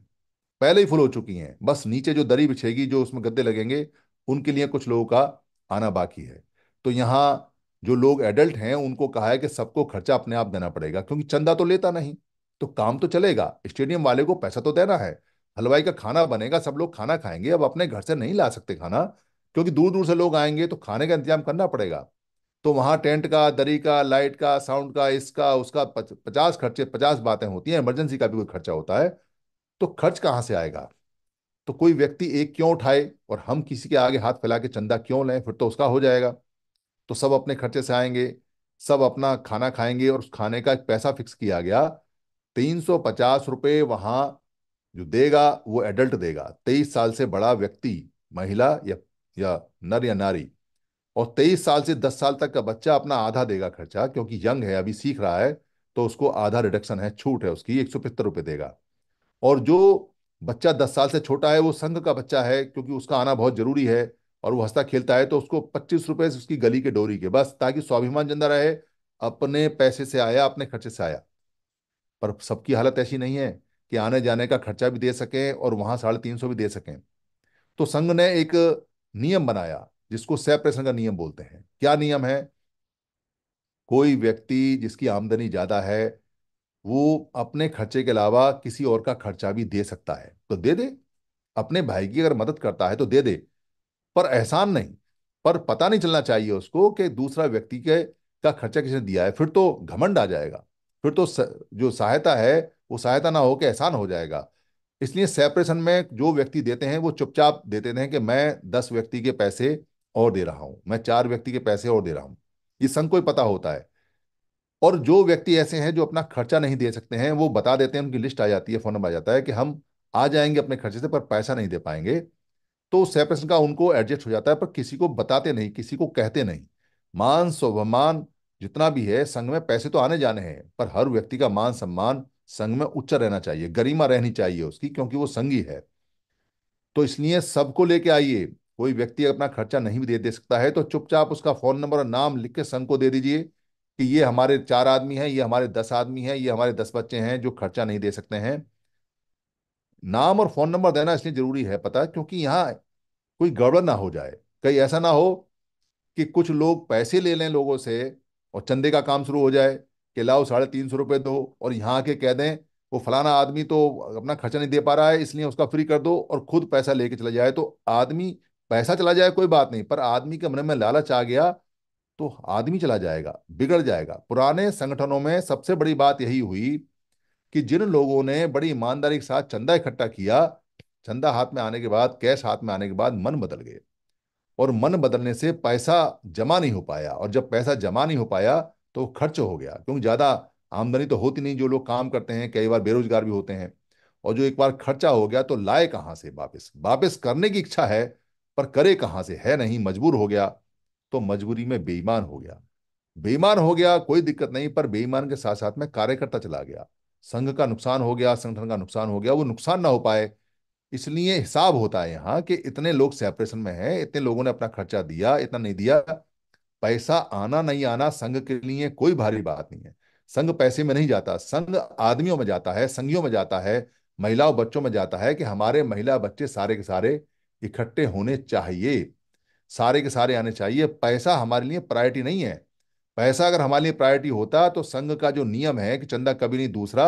पहले ही फुल हो चुकी हैं। बस नीचे जो दरी बिछेगी, जो उसमें गद्दे लगेंगे, उनके लिए कुछ लोगों का आना बाकी है। तो यहाँ जो लोग एडल्ट हैं उनको कहा है कि सबको खर्चा अपने आप देना पड़ेगा, क्योंकि चंदा तो लेता नहीं, तो काम तो चलेगा, स्टेडियम वाले को पैसा तो देना है, हलवाई का खाना बनेगा, सब लोग खाना खाएंगे। अब अपने घर से नहीं ला सकते खाना, क्योंकि दूर दूर से लोग आएंगे, तो खाने का इंतजाम करना पड़ेगा। तो वहां टेंट का, दरी का, लाइट का, साउंड का, इसका उसका 50 खर्चे, 50 बातें होती हैं, इमरजेंसी का भी कोई खर्चा होता है। तो खर्च कहाँ से आएगा? तो कोई व्यक्ति एक क्यों उठाए और हम किसी के आगे हाथ फैला के चंदा क्यों लें? फिर तो उसका हो जाएगा। तो सब अपने खर्चे से आएंगे, सब अपना खाना खाएंगे, और उस खाने का एक पैसा फिक्स किया गया, 350 रुपये वहां जो देगा वो एडल्ट देगा, 23 साल से बड़ा व्यक्ति, महिला या नर या नारी। और 23 साल से 10 साल तक का बच्चा अपना आधा देगा खर्चा, क्योंकि यंग है, अभी सीख रहा है, तो उसको आधा रिडक्शन है, छूट है उसकी, 175 रुपये देगा। और जो बच्चा 10 साल से छोटा है, वो संघ का बच्चा है, क्योंकि उसका आना बहुत जरूरी है, और वो हंसता खेलता है, तो उसको 25 रुपए से उसकी गली के डोरी के, बस ताकि स्वाभिमान जिंदा रहे। अपने पैसे से आया, अपने खर्चे से आया। पर सबकी हालत ऐसी नहीं है कि आने जाने का खर्चा भी दे सकें और वहां 350 भी दे सकें। तो संघ ने एक नियम बनाया, जिसको सेपरेशन का नियम बोलते हैं। क्या नियम है? कोई व्यक्ति जिसकी आमदनी ज्यादा है, वो अपने खर्चे के अलावा किसी और का खर्चा भी दे सकता है, तो दे दे। अपने भाई की अगर मदद करता है तो दे दे, पर एहसान नहीं। पर पता नहीं चलना चाहिए उसको कि दूसरा व्यक्ति के का खर्चा किसने दिया है, फिर तो घमंड आ जाएगा। फिर तो जो सहायता है वो सहायता ना हो के एहसान हो जाएगा। इसलिए सेपरेशन में जो व्यक्ति देते हैं वो चुपचाप देते हैं कि मैं 10 व्यक्ति के पैसे और दे रहा हूं, मैं 4 व्यक्ति के पैसे और दे रहा हूं। ये संघ को ही पता होता है। और जो व्यक्ति ऐसे हैं जो अपना खर्चा नहीं दे सकते हैं, वो बता देते हैं, उनकी लिस्ट आ जाती है, फोन नंबर आ जाता है कि हम आ जाएंगे अपने खर्चे से, पर पैसा नहीं दे पाएंगे। तो सेपरेशन का उनको एडजस्ट हो जाता है, पर किसी को बताते नहीं, किसी को कहते नहीं। मान स्वाभिमान जितना भी है, संघ में पैसे तो आने जाने हैं, पर हर व्यक्ति का मान सम्मान संघ में उच्च रहना चाहिए, गरिमा रहनी चाहिए उसकी, क्योंकि वो संघी है। तो इसलिए सबको लेके आइए। कोई व्यक्ति अपना खर्चा नहीं भी दे सकता है तो चुपचाप उसका फोन नंबर और नाम लिख के संघ को दे दीजिए कि ये हमारे 4 आदमी हैं, ये हमारे 10 आदमी हैं, ये हमारे 10 बच्चे हैं जो खर्चा नहीं दे सकते हैं। नाम और फोन नंबर देना इसलिए जरूरी है, पता है, क्योंकि यहाँ कोई गड़बड़ ना हो जाए। कहीं ऐसा ना हो कि कुछ लोग पैसे ले लें लोगों से और चंदे का काम शुरू हो जाए कि लाओ 350 रुपये दो, और यहाँ के कह दें वो फलाना आदमी तो अपना खर्चा नहीं दे पा रहा है इसलिए उसका फ्री कर दो, और खुद पैसा लेके चला जाए। तो आदमी, पैसा चला जाए कोई बात नहीं, पर आदमी के मन में लालच आ गया तो आदमी चला जाएगा, बिगड़ जाएगा। पुराने संगठनों में सबसे बड़ी बात यही हुई कि जिन लोगों ने बड़ी ईमानदारी के साथ चंदा इकट्ठा किया, चंदा हाथ में आने के बाद, कैश हाथ में आने के बाद मन बदल गए, और मन बदलने से पैसा जमा नहीं हो पाया, और जब पैसा जमा नहीं हो पाया तो खर्च हो गया, क्योंकि ज्यादा आमदनी तो होती नहीं। जो लोग काम करते हैं कई बार बेरोजगार भी होते हैं, और जो एक बार खर्चा हो गया तो लाए कहाँ से वापस, वापस करने की इच्छा है पर करे कहाँ से, है नहीं, मजबूर हो गया। तो मजबूरी में बेईमान हो गया। बेईमान हो गया कोई दिक्कत नहीं, पर बेईमान के साथ साथ में कार्यकर्ता चला गया, संघ का नुकसान हो गया, संगठन का नुकसान हो गया। वो नुकसान ना हो पाए इसलिए हिसाब होता है यहाँ कि इतने लोग सेपरेशन में हैं, इतने लोगों ने अपना खर्चा दिया, इतना नहीं दिया। पैसा आना नहीं आना संघ के लिए कोई भारी बात नहीं है। संघ पैसे में नहीं जाता, संघ आदमियों में जाता है, संघियों में जाता है, महिलाओं बच्चों में जाता है कि हमारे महिला बच्चे सारे के सारे इकट्ठे होने चाहिए, सारे के सारे आने चाहिए। पैसा हमारे लिए प्रायोरिटी नहीं है। पैसा अगर हमारे लिए प्रायोरिटी होता तो संघ का जो नियम है कि चंदा कभी नहीं दूसरा,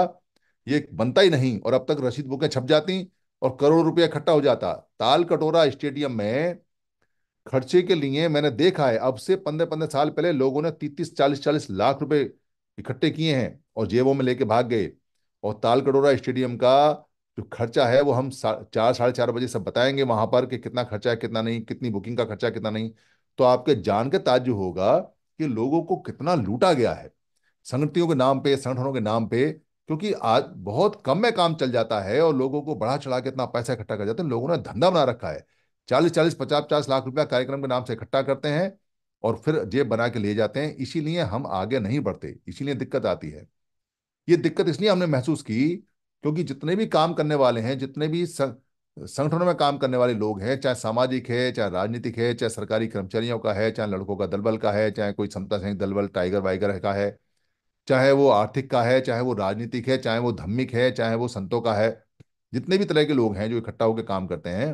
ये बनता ही नहीं, और अब तक रसीद बुकें छप जाती और करोड़ रुपया इकट्ठा हो जाता। ताल कटोरा स्टेडियम में खर्चे के लिए मैंने देखा है, अब से 15-15 साल पहले लोगों ने 30-40-40 लाख रुपए इकट्ठे किए हैं और जेबों में लेके भाग गए। और ताल कटोरा स्टेडियम का जो खर्चा है वो हम 4 साढ़े 4 बजे सब बताएंगे वहां पर कि कितना खर्चा है कितना नहीं, कितनी बुकिंग का खर्चा है कितना नहीं। तो आपके जान के ताज्जुब होगा कि लोगों को कितना लूटा गया है संगठनों के नाम पे, संगठनों के नाम पे। क्योंकि आज बहुत कम में काम चल जाता है और लोगों को बढ़ा चढ़ा के इतना पैसा इकट्ठा कर जाते हैं। लोगों ने धंधा बना रखा है, 40-40 50-50 लाख रुपया कार्यक्रम के नाम से इकट्ठा करते हैं और फिर जेब बना के ले जाते हैं। इसीलिए हम आगे नहीं बढ़ते, इसीलिए दिक्कत आती है। ये दिक्कत इसलिए हमने महसूस की क्योंकि जितने भी काम करने वाले हैं, जितने भी संगठनों में काम करने वाले लोग हैं, चाहे सामाजिक है, चाहे राजनीतिक है, चाहे सरकारी कर्मचारियों का है, चाहे लड़कों का दल बल का है, चाहे कोई समता सैनिक दल बल टाइगर वाइगर का है, चाहे वो आर्थिक का है, चाहे वो राजनीतिक है, चाहे वो धार्मिक है, चाहे वो संतों का है, जितने भी तरह के लोग हैं जो इकट्ठा होकर काम करते हैं,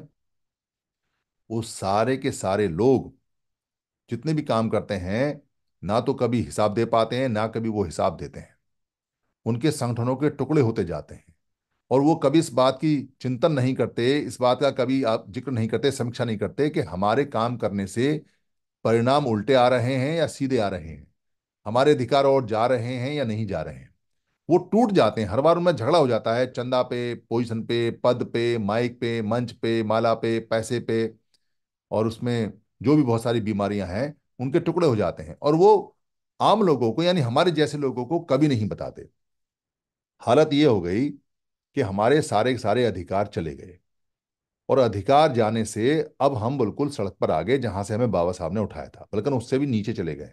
वो सारे के सारे लोग जितने भी काम करते हैं ना तो कभी हिसाब दे पाते हैं, ना कभी वो हिसाब देते हैं। उनके संगठनों के टुकड़े होते जाते हैं और वो कभी इस बात की चिंतन नहीं करते, इस बात का कभी आप जिक्र नहीं करते, समीक्षा नहीं करते कि हमारे काम करने से परिणाम उल्टे आ रहे हैं या सीधे आ रहे हैं, हमारे अधिकार और जा रहे हैं या नहीं जा रहे हैं। वो टूट जाते हैं, हर बार उनमें झगड़ा हो जाता है, चंदा पे, पोजीशन पे, पद पे, माइक पे, मंच पे, माला पे, पैसे पे, और उसमें जो भी बहुत सारी बीमारियां हैं उनके टुकड़े हो जाते हैं, और वो आम लोगों को यानी हमारे जैसे लोगों को कभी नहीं बताते। हालत ये हो गई कि हमारे सारे के सारे अधिकार चले गए, और अधिकार जाने से अब हम बिल्कुल सड़क पर आ गए जहां से हमें बाबा साहब ने उठाया था, बल्कि उससे भी नीचे चले गए।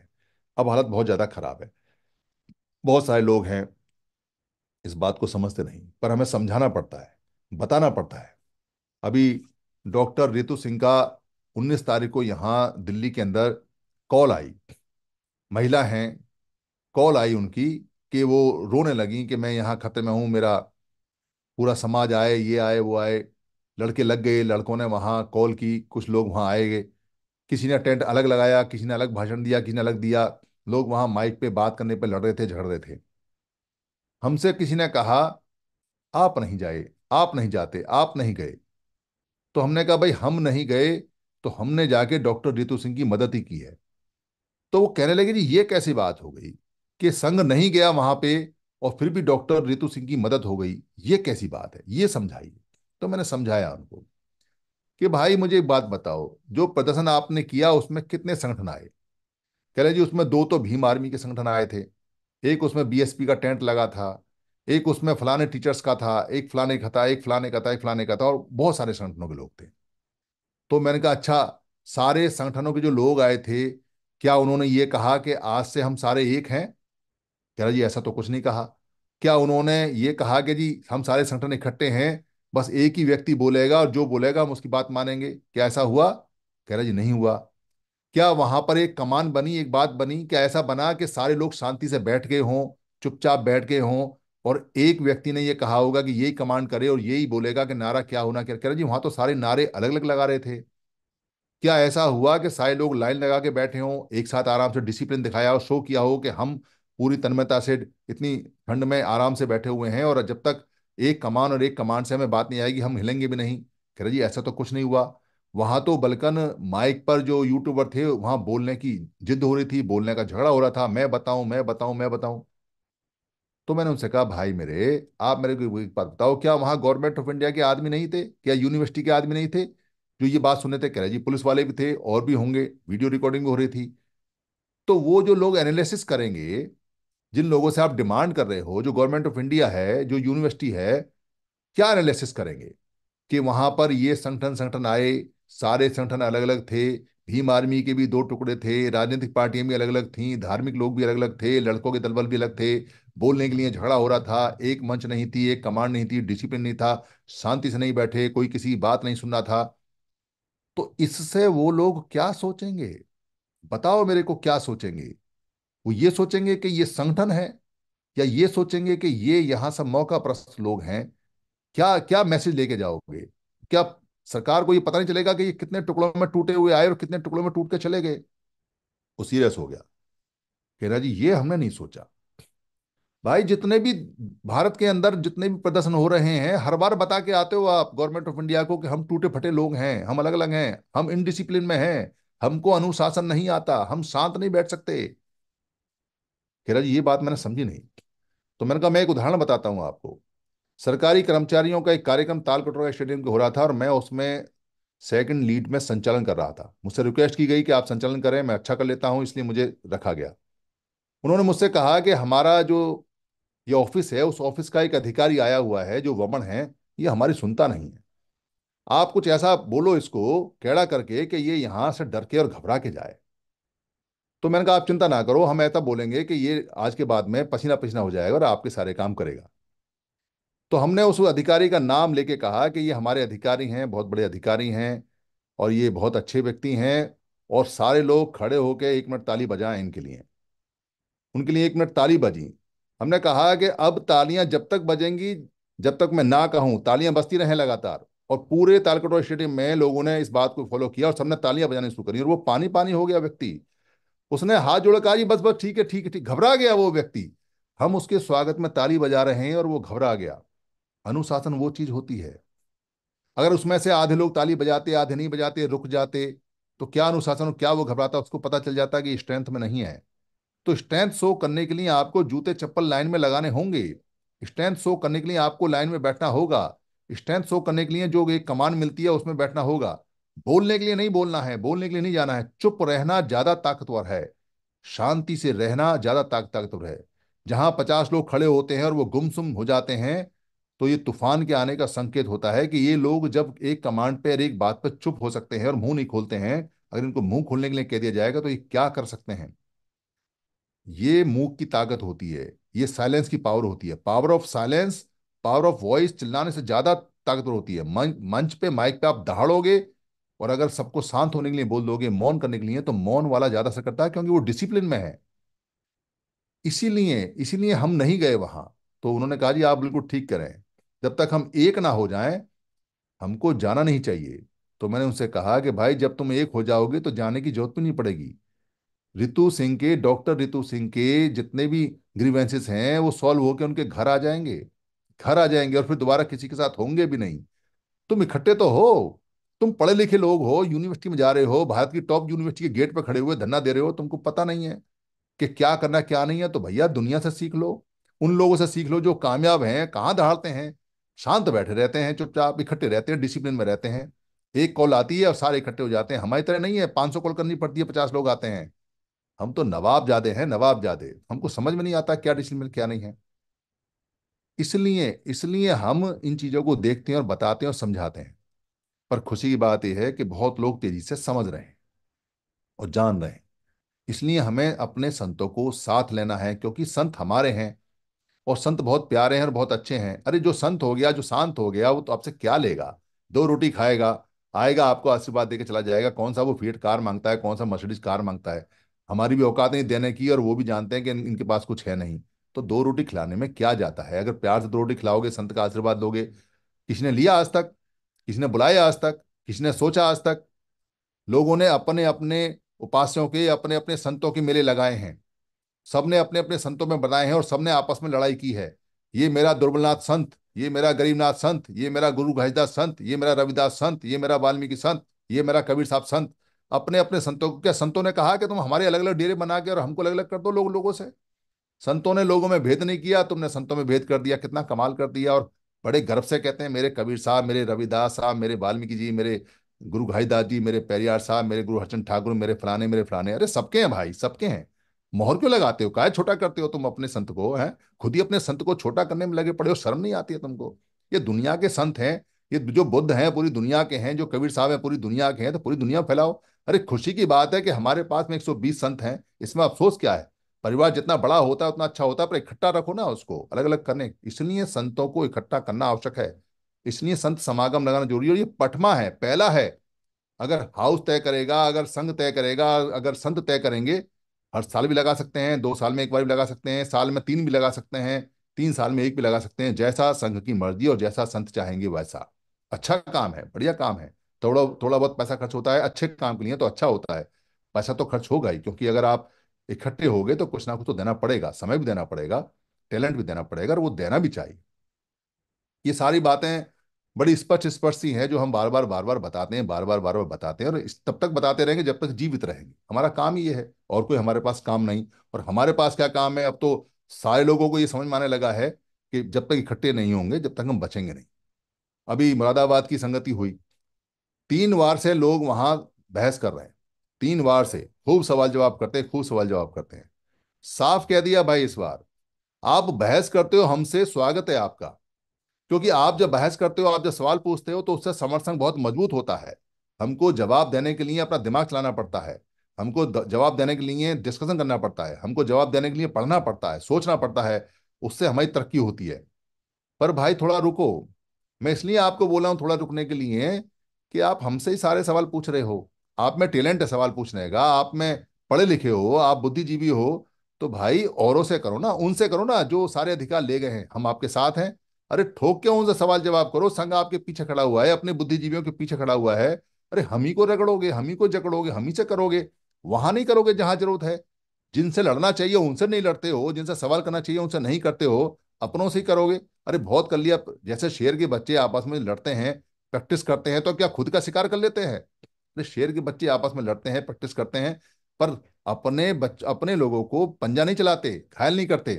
अब हालत बहुत ज्यादा खराब है। बहुत सारे लोग हैं इस बात को समझते नहीं, पर हमें समझाना पड़ता है, बताना पड़ता है। अभी डॉक्टर रितु सिंह का 19 तारीख को यहाँ दिल्ली के अंदर कॉल आई, महिला हैं, कॉल आई उनकी कि वो रोने लगी कि मैं यहाँ खतरे में हूँ, मेरा पूरा समाज आए, ये आए वो आए। लड़के लग गए, लड़कों ने वहाँ कॉल की, कुछ लोग वहाँ आए गए, किसी ने टेंट अलग लगाया, किसी ने अलग भाषण दिया, किसी ने अलग दिया। लोग वहाँ माइक पे बात करने पे लड़ रहे थे, झगड़ रहे थे। हमसे किसी ने कहा आप नहीं जाए, आप नहीं जाते, आप नहीं गए। तो हमने कहा भाई हम नहीं गए तो हमने जाके डॉक्टर रितु सिंह की मदद ही की है। तो वो कहने लगे जी ये कैसी बात हो गई कि संघ नहीं गया वहां पे और फिर भी डॉक्टर रितु सिंह की मदद हो गई, ये कैसी बात है, ये समझाइए। तो मैंने समझाया उनको कि भाई मुझे एक बात बताओ, जो प्रदर्शन आपने किया उसमें कितने संगठन आए? कह रहे जी उसमें दो तो भीम आर्मी के संगठन आए थे, एक उसमें बीएसपी का टेंट लगा था, एक उसमें फलाने टीचर्स का था, एक फलाने का था, एक फलाने का था, एक फलाने का था, और बहुत सारे संगठनों के लोग थे। तो मैंने कहा अच्छा, सारे संगठनों के जो लोग आए थे, क्या उन्होंने ये कहा कि आज से हम सारे एक हैं? कह रहा जी ऐसा तो कुछ नहीं कहा। क्या उन्होंने ये कहा कि जी हम सारे संगठन इकट्ठे हैं, बस एक ही व्यक्ति बोलेगा और जो बोलेगा हम उसकी बात मानेंगे? क्या ऐसा हुआ? कह रहा जी नहीं हुआ। क्या वहां पर एक कमान बनी, एक बात बनी? क्या ऐसा बना कि सारे लोग शांति से बैठ गए हों, चुपचाप बैठ गए हों, और एक व्यक्ति ने ये कहा होगा कि यही कमांड करे और यही बोलेगा कि नारा क्या होना? क्या कह रहा जी वहां तो सारे नारे अलग अलग लगा रहे थे। क्या ऐसा हुआ कि सारे लोग लाइन लगा के बैठे हों, एक साथ आराम से डिसिप्लिन दिखाया हो, शो किया हो कि हम पूरी तन्मयता से इतनी ठंड में आराम से बैठे हुए हैं, और जब तक एक कमान और एक कमांड से हमें बात नहीं आएगी हम हिलेंगे भी नहीं? कह रहे जी ऐसा तो कुछ नहीं हुआ। वहां तो बलकन माइक पर जो यूट्यूबर थे वहां बोलने की जिद हो रही थी, बोलने का झगड़ा हो रहा था, मैं बताऊं मैं बताऊं मैं बताऊं। तो मैंने उनसे कहा भाई मेरे, आप मेरे को एक बात बताओ, क्या वहां गवर्नमेंट ऑफ इंडिया के आदमी नहीं थे? क्या यूनिवर्सिटी के आदमी नहीं थे जो ये बात सुनने थे? कह रहे जी पुलिस वाले भी थे और भी होंगे, वीडियो रिकॉर्डिंग भी हो रही थी। तो वो जो लोग एनालिसिस करेंगे, जिन लोगों से आप डिमांड कर रहे हो, जो गवर्नमेंट ऑफ इंडिया है, जो यूनिवर्सिटी है, क्या एनालिसिस करेंगे कि वहां पर ये संगठन संगठन आए, सारे संगठन अलग अलग थे, भीम आर्मी के भी दो टुकड़े थे, राजनीतिक पार्टियां भी अलग अलग थीं, धार्मिक लोग भी अलग अलग थे, लड़कों के दलबल भी अलग थे, बोलने के लिए झगड़ा हो रहा था, एक मंच नहीं थी, एक कमांड नहीं थी, डिसिप्लिन नहीं था, शांति से नहीं बैठे, कोई किसी की बात नहीं सुन रहा था। तो इससे वो लोग क्या सोचेंगे? बताओ मेरे को, क्या सोचेंगे? वो ये सोचेंगे कि ये संगठन है, या ये सोचेंगे कि ये यहां सब मौका प्रस्त लोग हैं? क्या क्या मैसेज लेके जाओगे? क्या सरकार को ये पता नहीं चलेगा कि ये कितने टुकड़ों में टूटे हुए आए और कितने टुकड़ों में टूट के चले गए? वो सीरियस हो गया, कह रहा जी ये हमने नहीं सोचा। भाई जितने भी भारत के अंदर जितने भी प्रदर्शन हो रहे हैं, हर बार बता के आते हो आप गवर्नमेंट ऑफ इंडिया को कि हम टूटे फटे लोग हैं, हम अलग अलग हैं, हम इनडिसिप्लिन में हैं, हमको अनुशासन नहीं आता, हम शांत नहीं बैठ सकते। कह रहा जी ये बात मैंने समझी नहीं। तो मैंने कहा मैं एक उदाहरण बताता हूँ आपको। सरकारी कर्मचारियों का एक कार्यक्रम तालकटोरा स्टेडियम में हो रहा था, और मैं उसमें सेकंड लीड में संचालन कर रहा था। मुझसे रिक्वेस्ट की गई कि आप संचालन करें, मैं अच्छा कर लेता हूं, इसलिए मुझे रखा गया। उन्होंने मुझसे कहा कि हमारा जो ये ऑफिस है, उस ऑफिस का एक अधिकारी आया हुआ है जो वमन है, ये हमारी सुनता नहीं है। आप कुछ ऐसा बोलो इसको कैड़ा करके कि ये यहां से डर के और घबरा के जाए। तो मैंने कहा आप चिंता ना करो, हम ऐसा बोलेंगे कि ये आज के बाद में पसीना पसीना हो जाएगा और आपके सारे काम करेगा। तो हमने उस अधिकारी का नाम लेके कहा कि ये हमारे अधिकारी हैं, बहुत बड़े अधिकारी हैं, और ये बहुत अच्छे व्यक्ति हैं। और सारे लोग खड़े होकर 1 मिनट ताली बजाएं इनके लिए। उनके लिए 1 मिनट ताली बजी। हमने कहा कि अब तालियां जब तक बजेंगी, जब तक मैं ना कहूं, तालियां बजती रहें लगातार। और पूरे तालकटोरा स्टेडियम में लोगों ने इस बात को फॉलो किया और सबने तालियां बजानी शुरू करी, और वो पानी पानी हो गया व्यक्ति। उसने हाथ जोड़ कहा जी बस बस ठीक है ठीक है ठीक। घबरा गया वो व्यक्ति। हम उसके स्वागत में ताली बजा रहे हैं और वो घबरा गया। अनुशासन वो चीज होती है। अगर उसमें से आधे लोग ताली बजाते, आधे नहीं बजाते, रुक जाते, तो क्या अनुशासन, क्या वो घबराता, उसको पता चल जाता कि स्ट्रेंथ में नहीं है। तो स्ट्रेंथ शो करने के लिए आपको जूते चप्पल लाइन में लगाने होंगे। स्ट्रेंथ शो करने के लिए आपको लाइन में बैठना होगा। स्ट्रेंथ शो करने के लिए जो एक कमांड मिलती है उसमें बैठना होगा। बोलने के लिए नहीं बोलना है, बोलने के लिए नहीं जाना है। चुप रहना ज्यादा ताकतवर है, शांति से रहना ज्यादा ताकतवर है। जहां 50 लोग खड़े होते हैं और वो गुमसुम हो जाते हैं, तो ये तूफान के आने का संकेत होता है कि ये लोग जब एक कमांड पे और एक बात पर चुप हो सकते हैं और मुंह नहीं खोलते हैं, अगर इनको मुंह खोलने के लिए कह दिया जाएगा तो ये क्या कर सकते हैं? ये मूक की ताकत होती है, ये साइलेंस की पावर होती है। Power of silence, power of voice चिल्लाने से ज्यादा ताकतवर होती है। मंच पे माइक पे आप दहाड़ोगे, और अगर सबको शांत होने के लिए बोल दोगे, मौन करने के लिए, तो मौन वाला ज्यादा असर करता है, क्योंकि वो डिसिप्लिन में है। इसीलिए इसीलिए हम नहीं गए वहां। तो उन्होंने कहा जी आप बिल्कुल ठीक करें, जब तक हम एक ना हो जाएं हमको जाना नहीं चाहिए। तो मैंने उनसे कहा कि भाई जब तुम एक हो जाओगे तो जाने की जरूरत भी नहीं पड़ेगी। रितु सिंह के, डॉक्टर रितु सिंह के जितने भी ग्रीवेंसेस हैं वो सॉल्व होकर उनके घर आ जाएंगे। घर आ जाएंगे और फिर दोबारा किसी के साथ होंगे भी नहीं। तुम इकट्ठे तो हो, तुम पढ़े लिखे लोग हो, यूनिवर्सिटी में जा रहे हो, भारत की टॉप यूनिवर्सिटी के गेट पर खड़े हुए धरना दे रहे हो, तुमको पता नहीं है कि क्या करना क्या नहीं है? तो भैया दुनिया से सीख लो, उन लोगों से सीख लो जो कामयाब हैं, कहाँ दहाड़ते हैं, शांत बैठे रहते हैं, चुपचाप इकट्ठे रहते हैं, डिसिप्लिन में रहते हैं। एक कॉल आती है और सारे इकट्ठे हो जाते हैं। हमारी तरह नहीं है 500 कॉल करनी पड़ती है, 50 लोग आते हैं। हम तो नवाब जादे हैं, नवाब जादे, हमको समझ में नहीं आता क्या डिसिप्लिन क्या नहीं है। इसलिए इसलिए हम इन चीजों को देखते हैं और बताते हैं और समझाते हैं। पर खुशी की बात यह है कि बहुत लोग तेजी से समझ रहे हैं और जान रहे हैं। इसलिए हमें अपने संतों को साथ लेना है, क्योंकि संत हमारे हैं और संत बहुत प्यारे हैं और बहुत अच्छे हैं। अरे जो संत हो गया, जो शांत हो गया, वो तो आपसे क्या लेगा? दो रोटी खाएगा, आएगा, आपको आशीर्वाद देके चला जाएगा। कौन सा वो फिएट कार मांगता है, कौन सा मर्सिडीज कार मांगता है? हमारी भी औकात नहीं देने की, और वो भी जानते हैं कि इनके पास कुछ है नहीं। तो दो रोटी खिलाने में क्या जाता है? अगर प्यार से दो रोटी खिलाओगे, संत का आशीर्वाद दोगे। किसी ने लिया आज तक? किसी ने बुलाया आज तक? किसी ने सोचा आज तक? लोगों ने अपने अपने उपास्यों के, अपने अपने संतों के मेले लगाए हैं। सबने अपने अपने संतों में बनाए हैं और सबने आपस में लड़ाई की है। ये मेरा दुर्बलनाथ संत, ये मेरा गरीबनाथ संत, ये मेरा गुरु घासीदास संत, ये मेरा रविदास संत, ये मेरा वाल्मीकि संत, ये मेरा कबीर साहब संत। अपने अपने संतों को, क्या संतों ने कहा कि तुम हमारे अलग अलग डेरे बना के और हमको अलग अलग कर दो लोगों से? संतों ने लोगों में भेद नहीं किया, तुमने संतों में भेद कर दिया। कितना कमाल कर दिया। और बड़े गर्व से कहते हैं मेरे कबीर साहब, मेरे रविदास साहब, मेरे वाल्मीकि जी, मेरे गुरु घासीदास जी, मेरे पेरियार साहब, मेरे गुरु हरचंद ठाकुर, मेरे फलाने मेरे फलाने। अरे सबके हैं भाई, सबके हैं। मोहर क्यों लगाते हो? काहे छोटा करते हो तुम अपने संत को? हैं खुद ही अपने संत को छोटा करने में लगे पड़े हो। शर्म नहीं आती है तुमको? ये दुनिया के संत हैं, ये जो बुद्ध हैं पूरी दुनिया के हैं, जो कबीर साहब हैं पूरी दुनिया के हैं, तो पूरी दुनिया फैलाओ। अरे खुशी की बात है कि हमारे पास में 120 संत हैं, इसमें अफसोस क्या है? परिवार जितना बड़ा होता है उतना अच्छा होता है, पर इकट्ठा रखो ना उसको, अलग अलग करने, इसलिए संतों को इकट्ठा करना आवश्यक है। इसलिए संत समागम लगाना जरूरी है, और ये पठमा है, पहला है। अगर हाउस तय करेगा, अगर संघ तय करेगा, अगर संत तय करेंगे, हर साल भी लगा सकते हैं, 2 साल में एक बार भी लगा सकते हैं, साल में 3 भी लगा सकते हैं, 3 साल में एक भी लगा सकते हैं, जैसा संघ की मर्जी और जैसा संत चाहेंगे वैसा। अच्छा काम है, बढ़िया काम है। थोड़ा थोड़ा बहुत पैसा खर्च होता है अच्छे काम के लिए, तो अच्छा होता है। पैसा तो खर्च होगा ही, क्योंकि अगर आप इकट्ठे हो गए तो कुछ ना कुछ तो देना पड़ेगा, समय भी देना पड़ेगा, टैलेंट भी देना पड़ेगा, और वो देना भी चाहिए। ये सारी बातें बड़ी स्पष्ट स्पष्ट सी हैं, जो हम बार बार बताते हैं, बार बार बताते हैं, और तब तक बताते रहेंगे जब तक जीवित रहेंगे। हमारा काम ही ये है, और कोई हमारे पास काम नहीं। और हमारे पास क्या काम है? अब तो सारे लोगों को ये समझ में आने लगा है कि जब तक इकट्ठे नहीं होंगे, जब तक हम बचेंगे नहीं। अभी मुरादाबाद की संगति हुई, 3 बार से लोग वहां बहस कर रहे हैं। 3 बार से खूब सवाल जवाब करते हैं, खूब सवाल जवाब करते हैं। साफ कह दिया भाई, इस बार आप बहस करते हो हमसे, स्वागत है आपका। क्योंकि आप जब बहस करते हो, आप जब सवाल पूछते हो, तो उससे समर्थन बहुत मजबूत होता है। हमको जवाब देने के लिए अपना दिमाग चलाना पड़ता है। हमको जवाब देने के लिए डिस्कशन करना पड़ता है। हमको जवाब देने के लिए पढ़ना पड़ता है, सोचना पड़ता है। उससे हमारी तरक्की होती है। पर भाई थोड़ा रुको। मैं इसलिए आपको बोला हूं थोड़ा रुकने के लिए, कि आप हमसे ही सारे सवाल पूछ रहे हो। आप में टैलेंट है सवाल पूछने का, आप में पढ़े लिखे हो, आप बुद्धिजीवी हो। तो भाई औरों से करो ना, उनसे करो ना जो सारे अधिकार ले गए हैं। हम आपके साथ हैं। अरे ठोक के उनसे सवाल जवाब करो। संघ आपके पीछे खड़ा हुआ है, अपने बुद्धिजीवियों के पीछे खड़ा हुआ है। अरे हम ही को रगड़ोगे, हम ही को जकड़ोगे, हम ही से करोगे। वहां नहीं करोगे जहां जरूरत है। जिनसे लड़ना चाहिए उनसे नहीं लड़ते हो, जिनसे सवाल करना चाहिए उनसे नहीं करते हो, अपनों से ही करोगे। अरे बहुत कर लिया। जैसे शेर के बच्चे आपस में लड़ते हैं, प्रैक्टिस करते हैं, तो क्या खुद का शिकार कर लेते हैं? अरे शेर के बच्चे आपस में लड़ते हैं, प्रैक्टिस करते हैं, पर अपने लोगों को पंजा नहीं चलाते, घायल नहीं करते।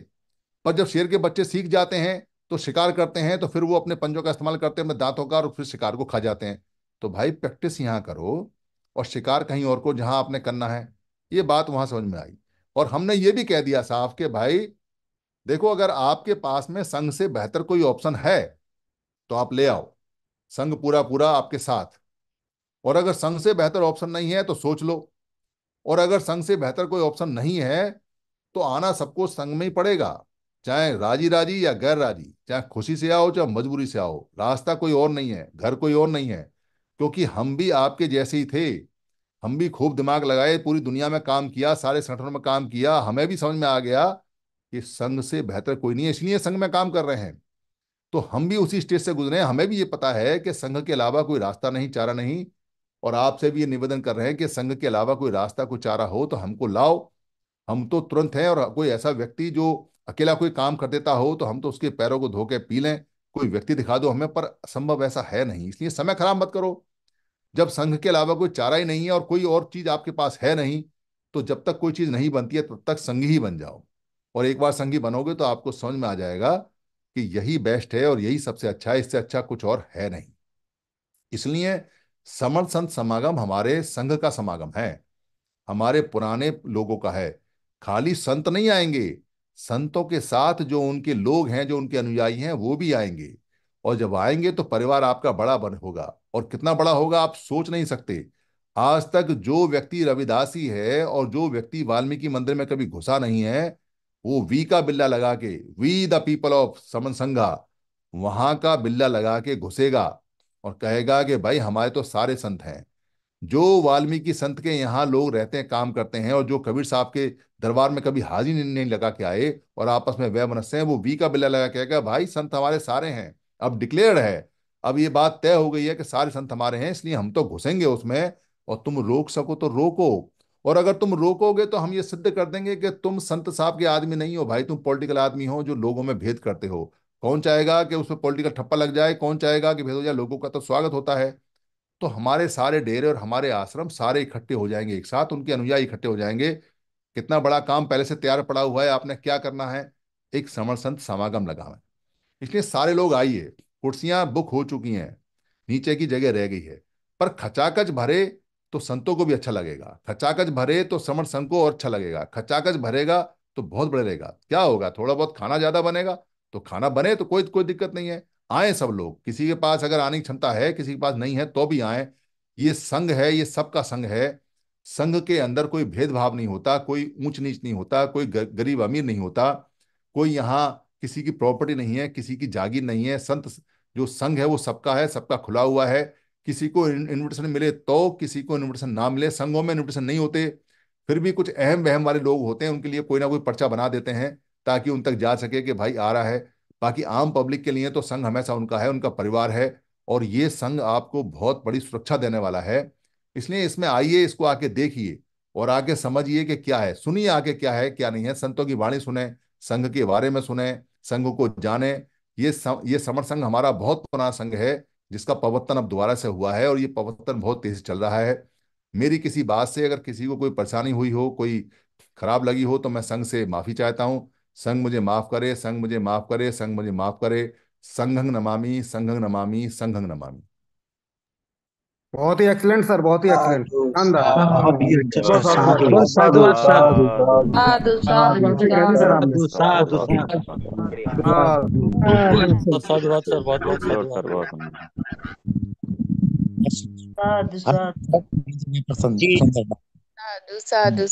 पर जब शेर के बच्चे सीख जाते हैं तो शिकार करते हैं, तो फिर वो अपने पंजों का इस्तेमाल करते हैं, अपने दांतों का, और फिर शिकार को खा जाते हैं। तो भाई प्रैक्टिस यहाँ करो, और शिकार कहीं और को जहां आपने करना है। ये बात वहां समझ में आई। और हमने ये भी कह दिया साफ कि भाई देखो, अगर आपके पास में संघ से बेहतर कोई ऑप्शन है तो आप ले आओ। संघ पूरा पूरा आपके साथ। और अगर संघ से बेहतर ऑप्शन नहीं है तो सोच लो। और अगर संघ से बेहतर कोई ऑप्शन नहीं है, तो आना सबको संघ में ही पड़ेगा। चाहे राजी राजी या गैर राजी, चाहे खुशी से आओ चाहे मजबूरी से आओ, रास्ता कोई और नहीं है, घर कोई और नहीं है। क्योंकि हम भी आपके जैसे ही थे। हम भी खूब दिमाग लगाए, पूरी दुनिया में काम किया, सारे संगठनों में काम किया, हमें भी समझ में आ गया कि संघ से बेहतर कोई नहीं है, इसलिए संघ में काम कर रहे हैं। तो हम भी उसी स्टेज से गुजरे हैं, हमें भी ये पता है कि संघ के अलावा कोई रास्ता नहीं, चारा नहीं। और आपसे भी ये निवेदन कर रहे हैं कि संघ के अलावा कोई रास्ता, कोई चारा हो तो हमको लाओ। हम तो तुरंत हैं। और कोई ऐसा व्यक्ति जो अकेला कोई काम कर देता हो, तो हम तो उसके पैरों को धो के पी लें। कोई व्यक्ति दिखा दो हमें, पर संभव ऐसा है नहीं, इसलिए समय खराब मत करो। जब संघ के अलावा कोई चारा ही नहीं है और कोई और चीज आपके पास है नहीं, तो जब तक कोई चीज नहीं बनती है तब तक संघी ही बन जाओ। और एक बार संघी बनोगे तो आपको समझ में आ जाएगा कि यही बेस्ट है और यही सबसे अच्छा है, इससे अच्छा कुछ और है नहीं। इसलिए समर्थ संत समागम हमारे संघ का समागम है, हमारे पुराने लोगों का है। खाली संत नहीं आएंगे, संतों के साथ जो उनके लोग हैं, जो उनके अनुयायी हैं, वो भी आएंगे। और जब आएंगे तो परिवार आपका बड़ा बन होगा। और कितना बड़ा होगा आप सोच नहीं सकते। आज तक जो व्यक्ति रविदासी है और जो व्यक्ति वाल्मीकि मंदिर में कभी घुसा नहीं है, वो वी का बिल्ला लगा के, वी द पीपल ऑफ समन संघा, वहां का बिल्ला लगा के घुसेगा और कहेगा कि भाई हमारे तो सारे संत हैं। जो वाल्मीकि संत के यहाँ लोग रहते हैं, काम करते हैं, और जो कबीर साहब के दरबार में कभी हाजिरी नहीं लगा के आए और आपस में वैमनस्य हैं, वो वी का बिल्ला लगा के कहेगा भाई संत हमारे सारे हैं। अब डिक्लेयर्ड है, अब ये बात तय हो गई है कि सारे संत हमारे हैं, इसलिए हम तो घुसेंगे उसमें। और तुम रोक सको तो रोको, और अगर तुम रोकोगे तो हम ये सिद्ध कर देंगे कि तुम संत साहब के आदमी नहीं हो भाई, तुम पॉलिटिकल आदमी हो जो लोगों में भेद करते हो। कौन चाहेगा कि उसमें पॉलिटिकल ठप्पा लग जाए? कौन चाहेगा कि भेद हो जाए? लोगों का तो स्वागत होता है। तो हमारे सारे डेरे और हमारे आश्रम सारे इकट्ठे हो जाएंगे एक साथ, उनके अनुयायी इकट्ठे हो जाएंगे। कितना बड़ा काम पहले से तैयार पड़ा हुआ है, आपने क्या करना है? एक समर संत समागम लगाना है। इसलिए सारे लोग आइए, कुर्सियां बुक हो चुकी हैं, नीचे की जगह रह गई है। पर खचाखच भरे तो संतों को भी अच्छा लगेगा, खचाखच भरे तो समर संघ को और अच्छा लगेगा, खचाखच भरेगा तो बहुत बड़े रहेगा। क्या होगा? थोड़ा बहुत खाना ज्यादा बनेगा, तो खाना बने तो कोई कोई दिक्कत नहीं है। आए सब लोग, किसी के पास अगर आने की क्षमता है, किसी के पास नहीं है तो भी आए। ये संघ है, ये सबका संघ है। संघ के अंदर कोई भेदभाव नहीं होता, कोई ऊंच नीच नहीं होता, कोई गरीब अमीर नहीं होता, कोई यहाँ किसी की प्रॉपर्टी नहीं है, किसी की जागीर नहीं है। संत जो संघ है वो सबका है, सबका खुला हुआ है। किसी को इनविटेशन मिले तो, किसी को इनविटेशन ना मिले, संघों में इनविटेशन नहीं होते। फिर भी कुछ अहम वहम वाले लोग होते हैं, उनके लिए कोई ना कोई पर्चा बना देते हैं ताकि उन तक जा सके कि भाई आ रहा है। बाकी आम पब्लिक के लिए तो संघ हमेशा उनका है, उनका परिवार है। और ये संघ आपको बहुत बड़ी सुरक्षा देने वाला है। इसलिए इसमें आइए, इसको आके देखिए और आके समझिए कि क्या है, सुनिए आके क्या है क्या नहीं है। संतों की वाणी सुने, संघ के बारे में सुने, संघ को जाने। ये समर संघ हमारा बहुत पुराना संघ है, जिसका प्रवर्तन अब दोबारा से हुआ है, और ये प्रवर्तन बहुत तेजी से चल रहा है। मेरी किसी बात से अगर किसी को कोई परेशानी हुई हो, कोई खराब लगी हो, तो मैं संघ से माफी चाहता हूँ। संघ मुझे माफ करे, संघ मुझे माफ करे, संघ मुझे माफ करे। संघं नमामि, संघं नमामि, संघं नमामि। बहुत ही एक्सलेंट सर, बहुत ही एक्सलेंट, साधु शानदार। साधु बहुत ही अच्छा बहुत सर, साधुवाद साधु सर। बोल साधु साधुवाद सर। साधु साधु अच्छी साधु बातें कह दी सर साधु आपने। साधु साधु साधु साधु। साधु। बहुत साधुवाद सर, बहुत बहुत थैंक यू साधुवाद। सर, बहुत धन्यवाद। साधु साधु पसंद जी पसंद है। साधु साधु